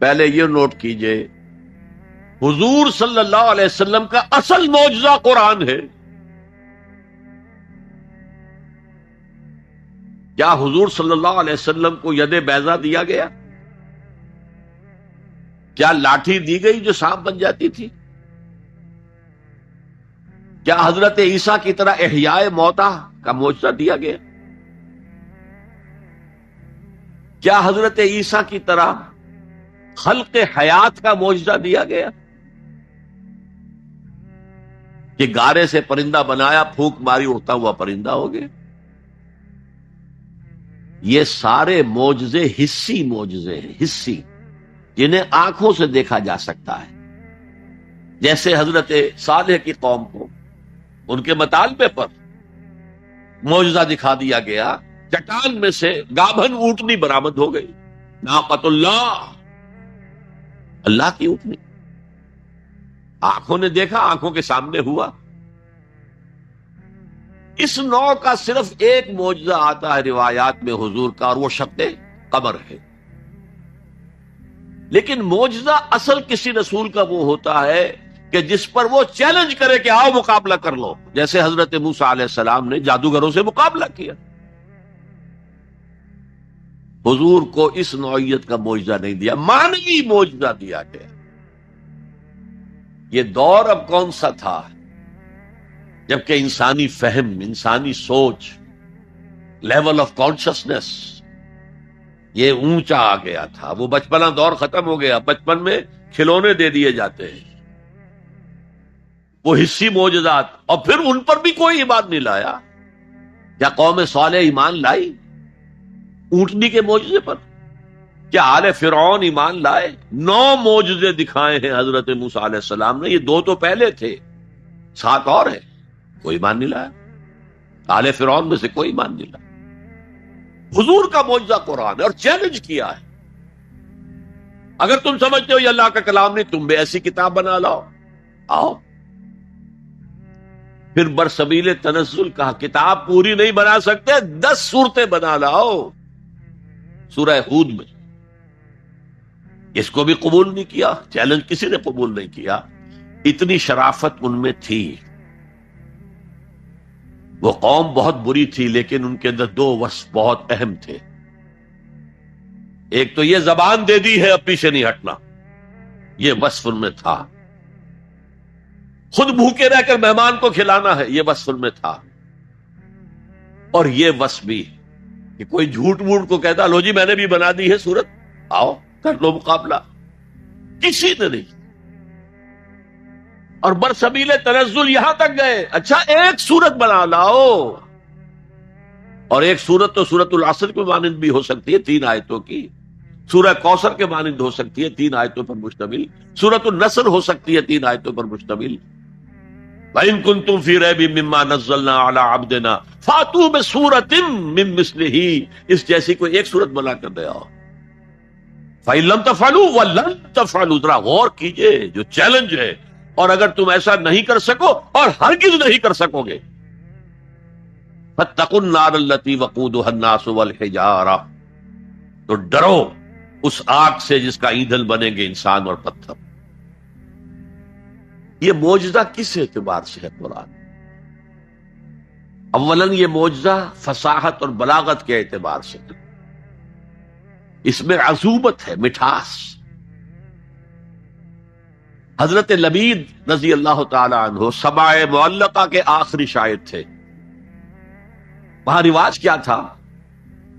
پہلے یہ نوٹ کیجئے حضور صلی اللہ علیہ وسلم کا اصل معجزہ قرآن ہے۔ کیا حضور صلی اللہ علیہ وسلم کو ید بیضا دیا گیا؟ کیا لاٹھی دی گئی جو سانپ بن جاتی تھی؟ کیا حضرت عیسیٰ کی طرح احیاء موتا کا معجزہ دیا گیا؟ کیا حضرت عیسیٰ کی طرح خلق حیات کا معجزہ دیا گیا کہ گارے سے پرندہ بنایا، پھونک ماری اڑتا ہوا پرندہ ہو گیا؟ یہ سارے معجزے حسی معجزے ہیں، حسی، جنہیں آنکھوں سے دیکھا جا سکتا ہے۔ جیسے حضرت صالح کی قوم کو ان کے مطالبے پر معجزہ دکھا دیا گیا، چٹان میں سے گابھن اونٹنی برآمد ہو گئی، ناقۃ اللہ، اللہ کی اونٹنی، آنکھوں نے دیکھا، آنکھوں کے سامنے ہوا۔ اس نوع کا صرف ایک معجزہ آتا ہے روایات میں حضور کا، اور وہ شق قمر ہے۔ لیکن معجزہ اصل کسی رسول کا وہ ہوتا ہے کہ جس پر وہ چیلنج کرے کہ آؤ مقابلہ کر لو، جیسے حضرت موسیٰ علیہ السلام نے جادوگروں سے مقابلہ کیا۔ حضور کو اس نوعیت کا معجزہ نہیں دیا، مانوی معجزہ دیا گیا۔ یہ دور اب کون سا تھا جبکہ انسانی فہم، انسانی سوچ، لیول آف کانشسنس یہ اونچا آ گیا تھا. وہ بچپنا دور ختم ہو گیا. بچپن میں کھلونے دے دیے جاتے ہیں، وہ حصی معجزات، اور پھر ان پر بھی کوئی ایمان نہیں لایا. کیا قوم صالح ایمان لائی اونٹنی کے معجزے پر؟ کیا آل فرعون ایمان لائے؟ 9 معجزے دکھائے ہیں حضرت موسیٰ علیہ السلام نے. یہ 2 تو پہلے تھے، 7 اور ہیں. کوئی ایمان نہیں لایا. آل فرعون میں سے کوئی ایمان نہیں لایا. حضور کا معجزہ قرآن ہے اور چیلنج کیا ہے. اگر تم سمجھتے ہو یہ اللہ کا کلام نہیں، تم بھی ایسی کتاب بنا لاؤ. آؤ. پھر برسبیل تنزل کہا کتاب پوری نہیں بنا سکتے، 10 صورتیں بنا لاؤ. سورہ ہود میں اس کو بھی قبول نہیں کیا. چیلنج کسی نے قبول نہیں کیا. اتنی شرافت ان میں تھی. وہ قوم بہت بری تھی، لیکن ان کے اندر 2 وصف بہت اہم تھے. ایک تو یہ زبان دے دی ہے اب پیچھے نہیں ہٹنا، یہ وصف ان میں تھا. خود بھوکے رہ کر مہمان کو کھلانا ہے، یہ وصف ان میں تھا. اور یہ وصف بھی کہ کوئی جھوٹ موٹ کو کہتا لو جی میں نے بھی بنا دی ہے سورت، آؤ کر لو مقابلہ. کسی نے نہیں. اور برسبیل تنزل یہاں تک گئے، اچھا ایک سورت بنا لاؤ. اور ایک سورت تو سورت العصر کے مانند بھی ہو سکتی ہے 3 آیتوں کی، سورہ کوثر کے مانند ہو سکتی ہے 3 آیتوں پر مشتمل، سورت النصر ہو سکتی ہے 3 آیتوں پر مشتمل. وَإِن كُنتُمْ فِي رَيْبٍ مِّمَّا نَزَّلْنَا عَلَىٰ عَبْدِنَا فَأْتُوا بِسُورَةٍ مِّن مِّثْلِهِ، اس جیسی کوئی ایک سورت بنا کر دے آؤ. فَإِن لَّمْ تَفْعَلُوا وَلَن تَفْعَلُوا، ذرا غور کیجئے جو چیلنج ہے. اور اگر تم ایسا نہیں کر سکو اور ہرگز نہیں کر سکو گے، فَاتَّقُوا النَّارَ الَّتِي وَقُودُهَا النَّاسُ وَالْحِجَارَةُ، تو ڈرو اس آگ سے جس کا ایندھن بنیں گے انسان اور پتھر. یہ معجزہ کس اعتبار سے ہے قرآن؟ اولاً یہ معجزہ فصاحت اور بلاغت کے اعتبار سے، اس میں عذوبت ہے، مٹھاس. حضرت لبید رضی اللہ تعالی عنہ سبع معلقہ کے آخری شاعر تھے. وہاں رواج کیا تھا،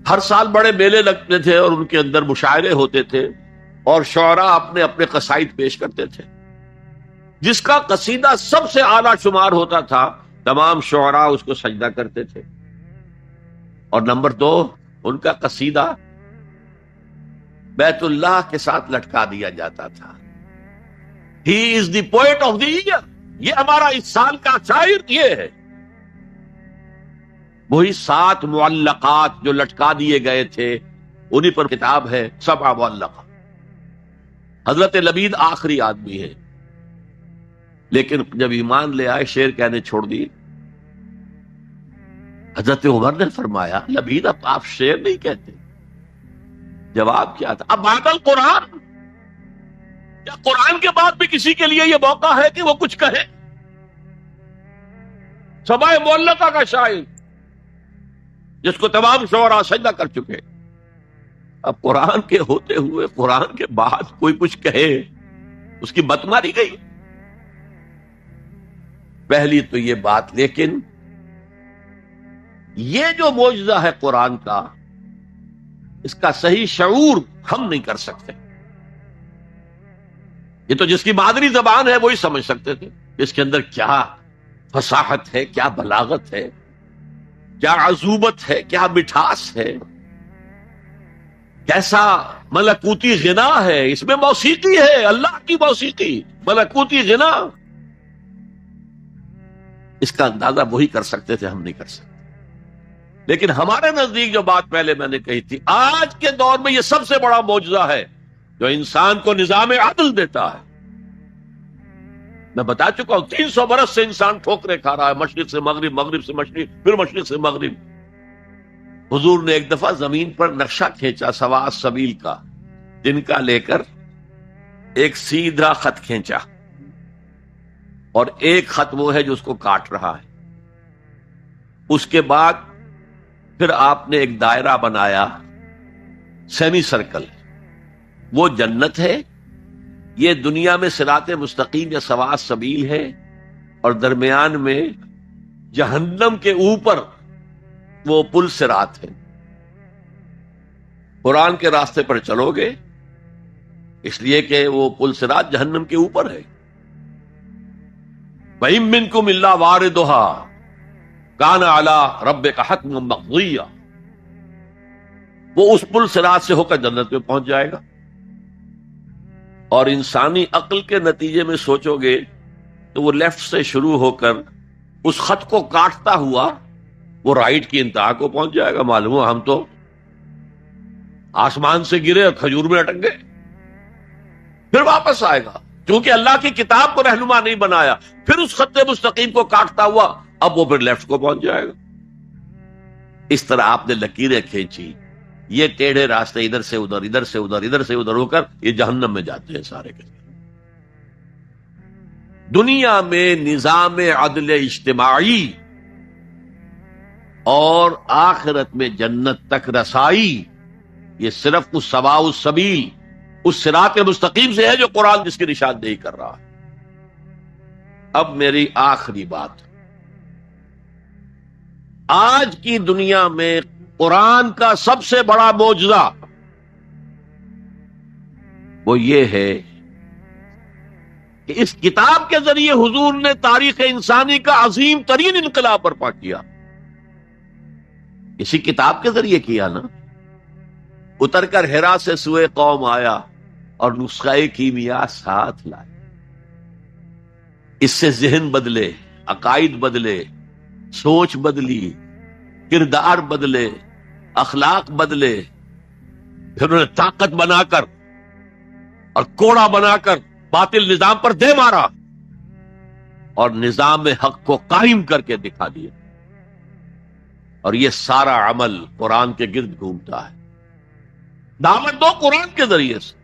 ہر سال بڑے میلے لگتے تھے اور ان کے اندر مشاعرے ہوتے تھے اور شعراء اپنے اپنے قصائد پیش کرتے تھے. جس کا قصیدہ سب سے اعلیٰ شمار ہوتا تھا تمام شعراء اس کو سجدہ کرتے تھے. اور نمبر 2 ان کا قصیدہ بیت اللہ کے ساتھ لٹکا دیا جاتا تھا. ہی از دی پوئٹ آف دی ایئر، یہ ہمارا اس سال کا شاعر یہ ہے. وہی 7 معلقات جو لٹکا دیے گئے تھے انہی پر کتاب ہے سبع معلقہ. حضرت لبید آخری آدمی ہے، لیکن جب ایمان لے آئے شعر کہنے چھوڑ دیے. حضرت عمر نے فرمایا لبید اب آپ شعر نہیں کہتے. جواب کیا تھا؟ اب بعد القرآن، کیا قرآن کے بعد بھی کسی کے لیے یہ موقع ہے کہ وہ کچھ کہے؟ سبع معلقہ کا شاعر جس کو تمام شعراء سجدہ کر چکے، اب قرآن کے ہوتے ہوئے قرآن کے بعد کوئی کچھ کہے، اس کی مت ماری گئی. پہلی تو یہ بات. لیکن یہ جو معجزہ ہے قرآن کا، اس کا صحیح شعور ہم نہیں کر سکتے. یہ تو جس کی مادری زبان ہے وہی سمجھ سکتے تھے اس کے اندر کیا فصاحت ہے، کیا بلاغت ہے، کیا عذوبت ہے، کیا مٹھاس ہے، کیسا ملکوتی غنا ہے. اس میں موسیقی ہے، اللہ کی موسیقی، ملکوتی غنا. اس کا اندازہ وہی کر سکتے تھے، ہم نہیں کر سکتے. لیکن ہمارے نزدیک جو بات پہلے میں نے کہی تھی، آج کے دور میں یہ سب سے بڑا معجزہ ہے جو انسان کو نظام عدل دیتا ہے. میں بتا چکا ہوں 300 برس سے انسان ٹھوکریں کھا رہا ہے، مشرق سے مغرب، مغرب سے مشرق، پھر مشرق سے مغرب. حضور نے ایک دفعہ زمین پر نقشہ کھینچا سواء السبیل کا، جن کا لے کر ایک سیدھا خط کھینچا، اور ایک خط وہ ہے جو اس کو کاٹ رہا ہے. اس کے بعد پھر آپ نے ایک دائرہ بنایا، سیمی سرکل. وہ جنت ہے، یہ دنیا میں صراط مستقیم یا سواء السبیل ہے، اور درمیان میں جہنم کے اوپر وہ پل صراط ہے. قرآن کے راستے پر چلو گے اس لیے کہ وہ پل صراط جہنم کے اوپر ہے. وَإِن مِّنكُمْ إِلَّا وَارِدُهَا كَانَ عَلَىٰ رَبِّكَ حَتْمًا مَّقْضِيًّا. وہ اس پل صراط سے ہو کر جنت میں پہنچ جائے گا. اور انسانی عقل کے نتیجے میں سوچو گے تو وہ لیفٹ سے شروع ہو کر اس خط کو کاٹتا ہوا وہ رائٹ کی انتہا کو پہنچ جائے گا. معلوم ہو ہم تو آسمان سے گرے اور کھجور میں اٹک گئے. پھر واپس آئے گا کیونکہ اللہ کی کتاب کو رہنما نہیں بنایا. پھر اس خط مستقیم کو کاٹتا ہوا اب وہ پھر لیفٹ کو پہنچ جائے گا. اس طرح آپ نے لکیریں کھینچی، یہ ٹیڑھے راستے ادھر سے ادھر، ادھر سے ادھر، ادھر سے ادھر ہو کر یہ جہنم میں جاتے ہیں سارے کے. دنیا میں نظام عدل اجتماعی اور آخرت میں جنت تک رسائی یہ صرف اس سواء السبیل، اس صراط مستقیم سے ہے جو قرآن جس کی نشاندہی کر رہا ہے. اب میری آخری بات، آج کی دنیا میں قرآن کا سب سے بڑا معجزہ وہ یہ ہے کہ اس کتاب کے ذریعے حضور نے تاریخ انسانی کا عظیم ترین انقلاب برپا کیا. اسی کتاب کے ذریعے کیا نا. اتر کر ہرا سے سوئے قوم آیا اور نسخہ کیمیا ساتھ لائے. اس سے ذہن بدلے، عقائد بدلے، سوچ بدلی، کردار بدلے، اخلاق بدلے. پھر انہوں نے طاقت بنا کر اور کوڑا بنا کر باطل نظام پر دے مارا اور نظام حق کو قائم کر کے دکھا دیا. اور یہ سارا عمل قرآن کے گرد گھومتا ہے. دعوت دو قرآن کے ذریعے سے.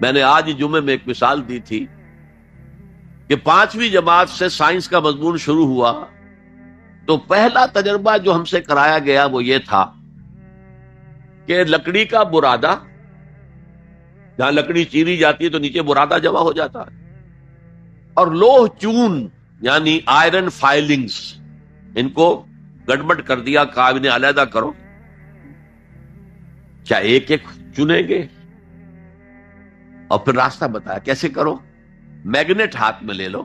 میں نے آج جمعے میں ایک مثال دی تھی کہ 5ویں جماعت سے سائنس کا مضمون شروع ہوا تو پہلا تجربہ جو ہم سے کرایا گیا وہ یہ تھا کہ لکڑی کا برادہ، جہاں لکڑی چیری جاتی ہے تو نیچے برادہ جمع ہو جاتا ہے، اور لوہ چون یعنی آئرن فائلنگز، ان کو گڑبڑ کر دیا، کہا انہیں علیحدہ کرو. کیا ایک ایک چنیں گے؟ اور پھر راستہ بتایا کیسے کرو. میگنیٹ ہاتھ میں لے لو،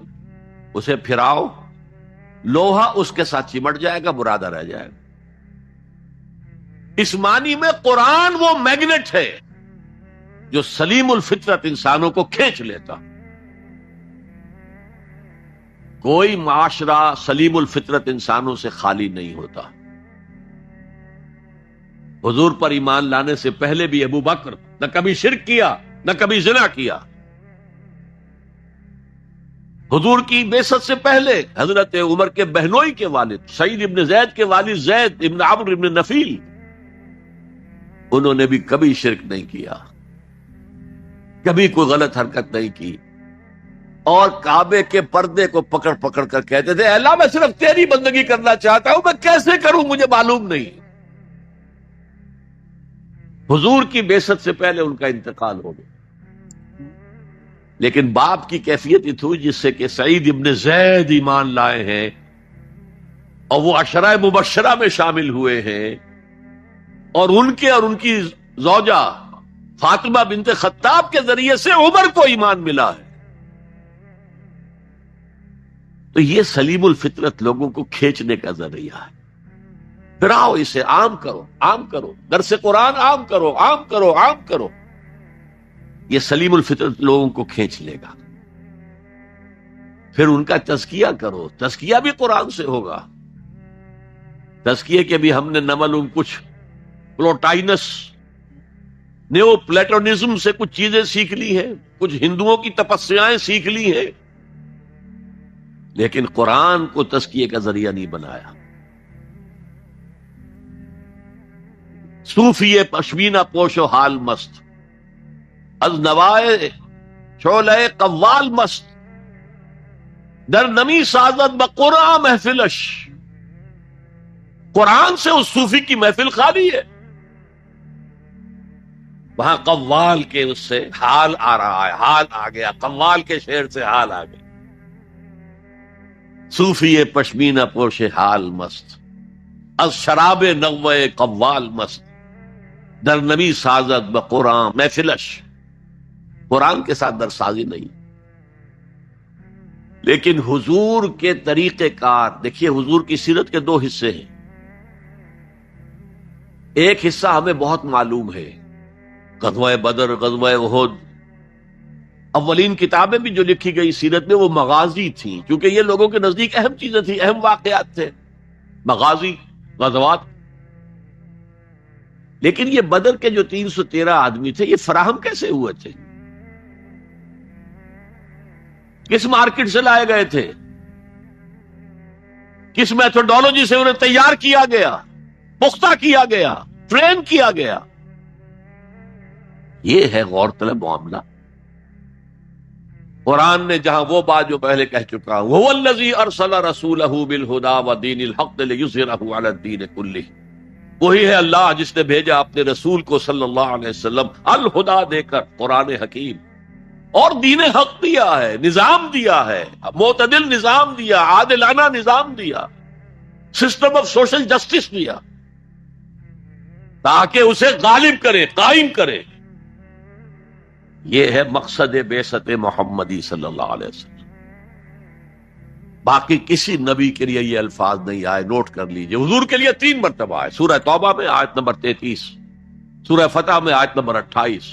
اسے پھراؤ، لوہا اس کے ساتھ چمٹ جائے گا، برادہ رہ جائے گا. اس معنی میں قرآن وہ میگنیٹ ہے جو سلیم الفطرت انسانوں کو کھینچ لیتا. کوئی معاشرہ سلیم الفطرت انسانوں سے خالی نہیں ہوتا. حضور پر ایمان لانے سے پہلے بھی ابو بکر نہ کبھی شرک کیا نہ کبھی زنا کیا. حضور کی بعثت سے پہلے حضرت عمر کے بہنوئی کے والد سعید ابن زید کے والد زید ابن عمرو ابن نفیل، انہوں نے بھی کبھی شرک نہیں کیا، کبھی کوئی غلط حرکت نہیں کی، اور کعبے کے پردے کو پکڑ پکڑ کر کہتے تھے اے اللہ میں صرف تیری بندگی کرنا چاہتا ہوں، میں کیسے کروں مجھے معلوم نہیں. حضور کی بعثت سے پہلے ان کا انتقال ہو گیا. لیکن باپ کی کیفیت یہ تھی جس سے کہ سعید ابن زید ایمان لائے ہیں اور وہ عشرہ مبشرہ میں شامل ہوئے ہیں، اور ان کے اور ان کی زوجہ فاطمہ بنت خطاب کے ذریعے سے عمر کو ایمان ملا ہے. تو یہ سلیم الفطرت لوگوں کو کھینچنے کا ذریعہ ہے. پھر آؤ اسے عام کرو، عام کرو، درس قرآن عام کرو، عام کرو، عام کرو. یہ سلیم الفطرت لوگوں کو کھینچ لے گا. پھر ان کا تزکیہ کرو، تزکیہ بھی قرآن سے ہوگا. تزکیے کے بھی ہم نے نہ معلوم کچھ پلوٹائنس نیو پلیٹونزم سے کچھ چیزیں سیکھ لی ہیں، کچھ ہندوؤں کی تپسیائیں سیکھ لی ہیں، لیکن قرآن کو تزکیے کا ذریعہ نہیں بنایا. صوفی پشمینہ پوش و حال مست، از نوائے شعلہ قوال مست، در نمی سازد بقرآن محفلش. قرآن سے اس صوفی کی محفل خالی ہے. وہاں قوال کے اس سے حال آ رہا ہے، حال آ گیا، قوال کے شعر سے حال آ گیا۔ صوفی پشمینہ پوش حال مست، از شراب نغمہ قوال مست، در نبی سازد بقرآن محفلش، قرآن کے ساتھ در سازی نہیں۔ لیکن حضور کے طریقہ کار دیکھیے، حضور کی سیرت کے دو حصے ہیں۔ ایک حصہ ہمیں بہت معلوم ہے، غزوہ بدر، غزوہ احد، اولین کتابیں بھی جو لکھی گئی سیرت میں وہ مغازی تھیں، کیونکہ یہ لوگوں کے نزدیک اہم چیزیں تھیں، اہم واقعات تھے، مغازی، غزوات۔ لیکن یہ بدر کے جو 313 آدمی تھے، یہ فراہم کیسے ہوئے تھے؟ کس مارکیٹ سے لائے گئے تھے؟ کس میتھوڈالوجی سے انہیں تیار کیا گیا، پختہ کیا گیا، ٹرین کیا گیا؟ یہ ہے غور طلب معاملہ۔ قرآن نے جہاں وہ بات جو پہلے کہہ چکا ہوں، وَهُوَ الَّذِي أَرْسَلَ رَسُولَهُ بِالْهُدَى وَدِينِ الْحَقِّ لِيُظْهِرَهُ عَلَى الدِّينِ كُلِّهِ، وہی ہے اللہ جس نے بھیجا اپنے رسول کو صلی اللہ علیہ وسلم الہدا دے کر، قرآن حکیم، اور دین حق دیا ہے، نظام دیا ہے، معتدل نظام دیا، عادلانہ نظام دیا، سسٹم آف سوشل جسٹس دیا، تاکہ اسے غالب کرے، قائم کرے۔ یہ ہے مقصد بعثت محمدی صلی اللہ علیہ وسلم۔ باقی کسی نبی کے لیے یہ الفاظ نہیں آئے، نوٹ کر لیجئے۔ حضور کے لیے 3 مرتبہ آئے، سورہ توبہ میں آیت نمبر 33، سورہ فتح میں آیت نمبر 28،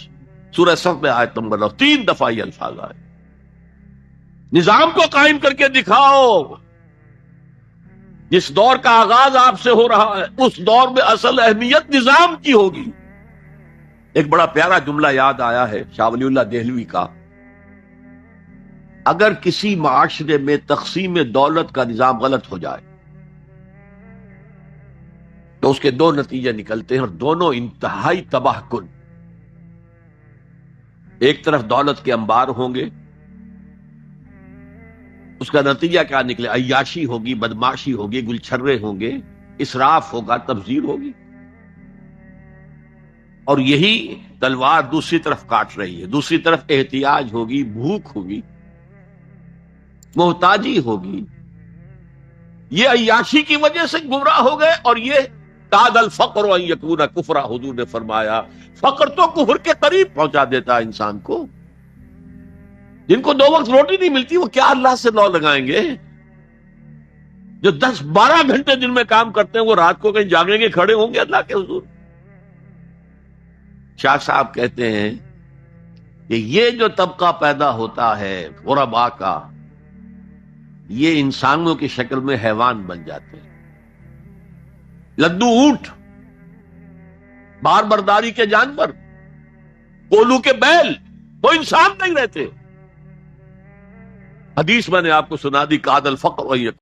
سورہ صف میں آیت نمبر 9، 3 دفعہ یہ الفاظ آئے۔ نظام کو قائم کر کے دکھاؤ۔ جس دور کا آغاز آپ سے ہو رہا ہے، اس دور میں اصل اہمیت نظام کی ہوگی۔ ایک بڑا پیارا جملہ یاد آیا ہے شاہ ولی اللہ دہلوی کا، اگر کسی معاشرے میں تقسیم دولت کا نظام غلط ہو جائے تو اس کے 2 نتیجے نکلتے ہیں، اور دونوں انتہائی تباہ کن۔ ایک طرف دولت کے انبار ہوں گے، اس کا نتیجہ کیا نکلے؟ عیاشی ہوگی، بدماشی ہوگی، گلچھرے ہوں گے، اسراف ہوگا، تبذیر ہوگی۔ اور یہی تلوار دوسری طرف کاٹ رہی ہے، دوسری طرف احتیاج ہوگی، بھوک ہوگی، محتاجی ہوگی۔ یہ عیاشی کی وجہ سے گمراہ ہو گئے، اور یہ کاد الفقر ان یکون کفرا، حضور نے فرمایا فقر تو کفر کے قریب پہنچا دیتا ہے انسان کو۔ جن کو 2 وقت روٹی نہیں ملتی، وہ کیا اللہ سے لو لگائیں گے؟ جو 10-12 گھنٹے دن میں کام کرتے ہیں، وہ رات کو کہیں جاگیں گے، کھڑے ہوں گے اللہ کے حضور؟ شاہ صاحب کہتے ہیں کہ یہ جو طبقہ پیدا ہوتا ہے غرباء کا، یہ انسانوں کی شکل میں حیوان بن جاتے ہیں، لدو اونٹ، بار برداری کے جانور، کولو کے بیل، وہ انسان نہیں رہتے۔ حدیث میں نے آپ کو سنا دی، کاد الفقر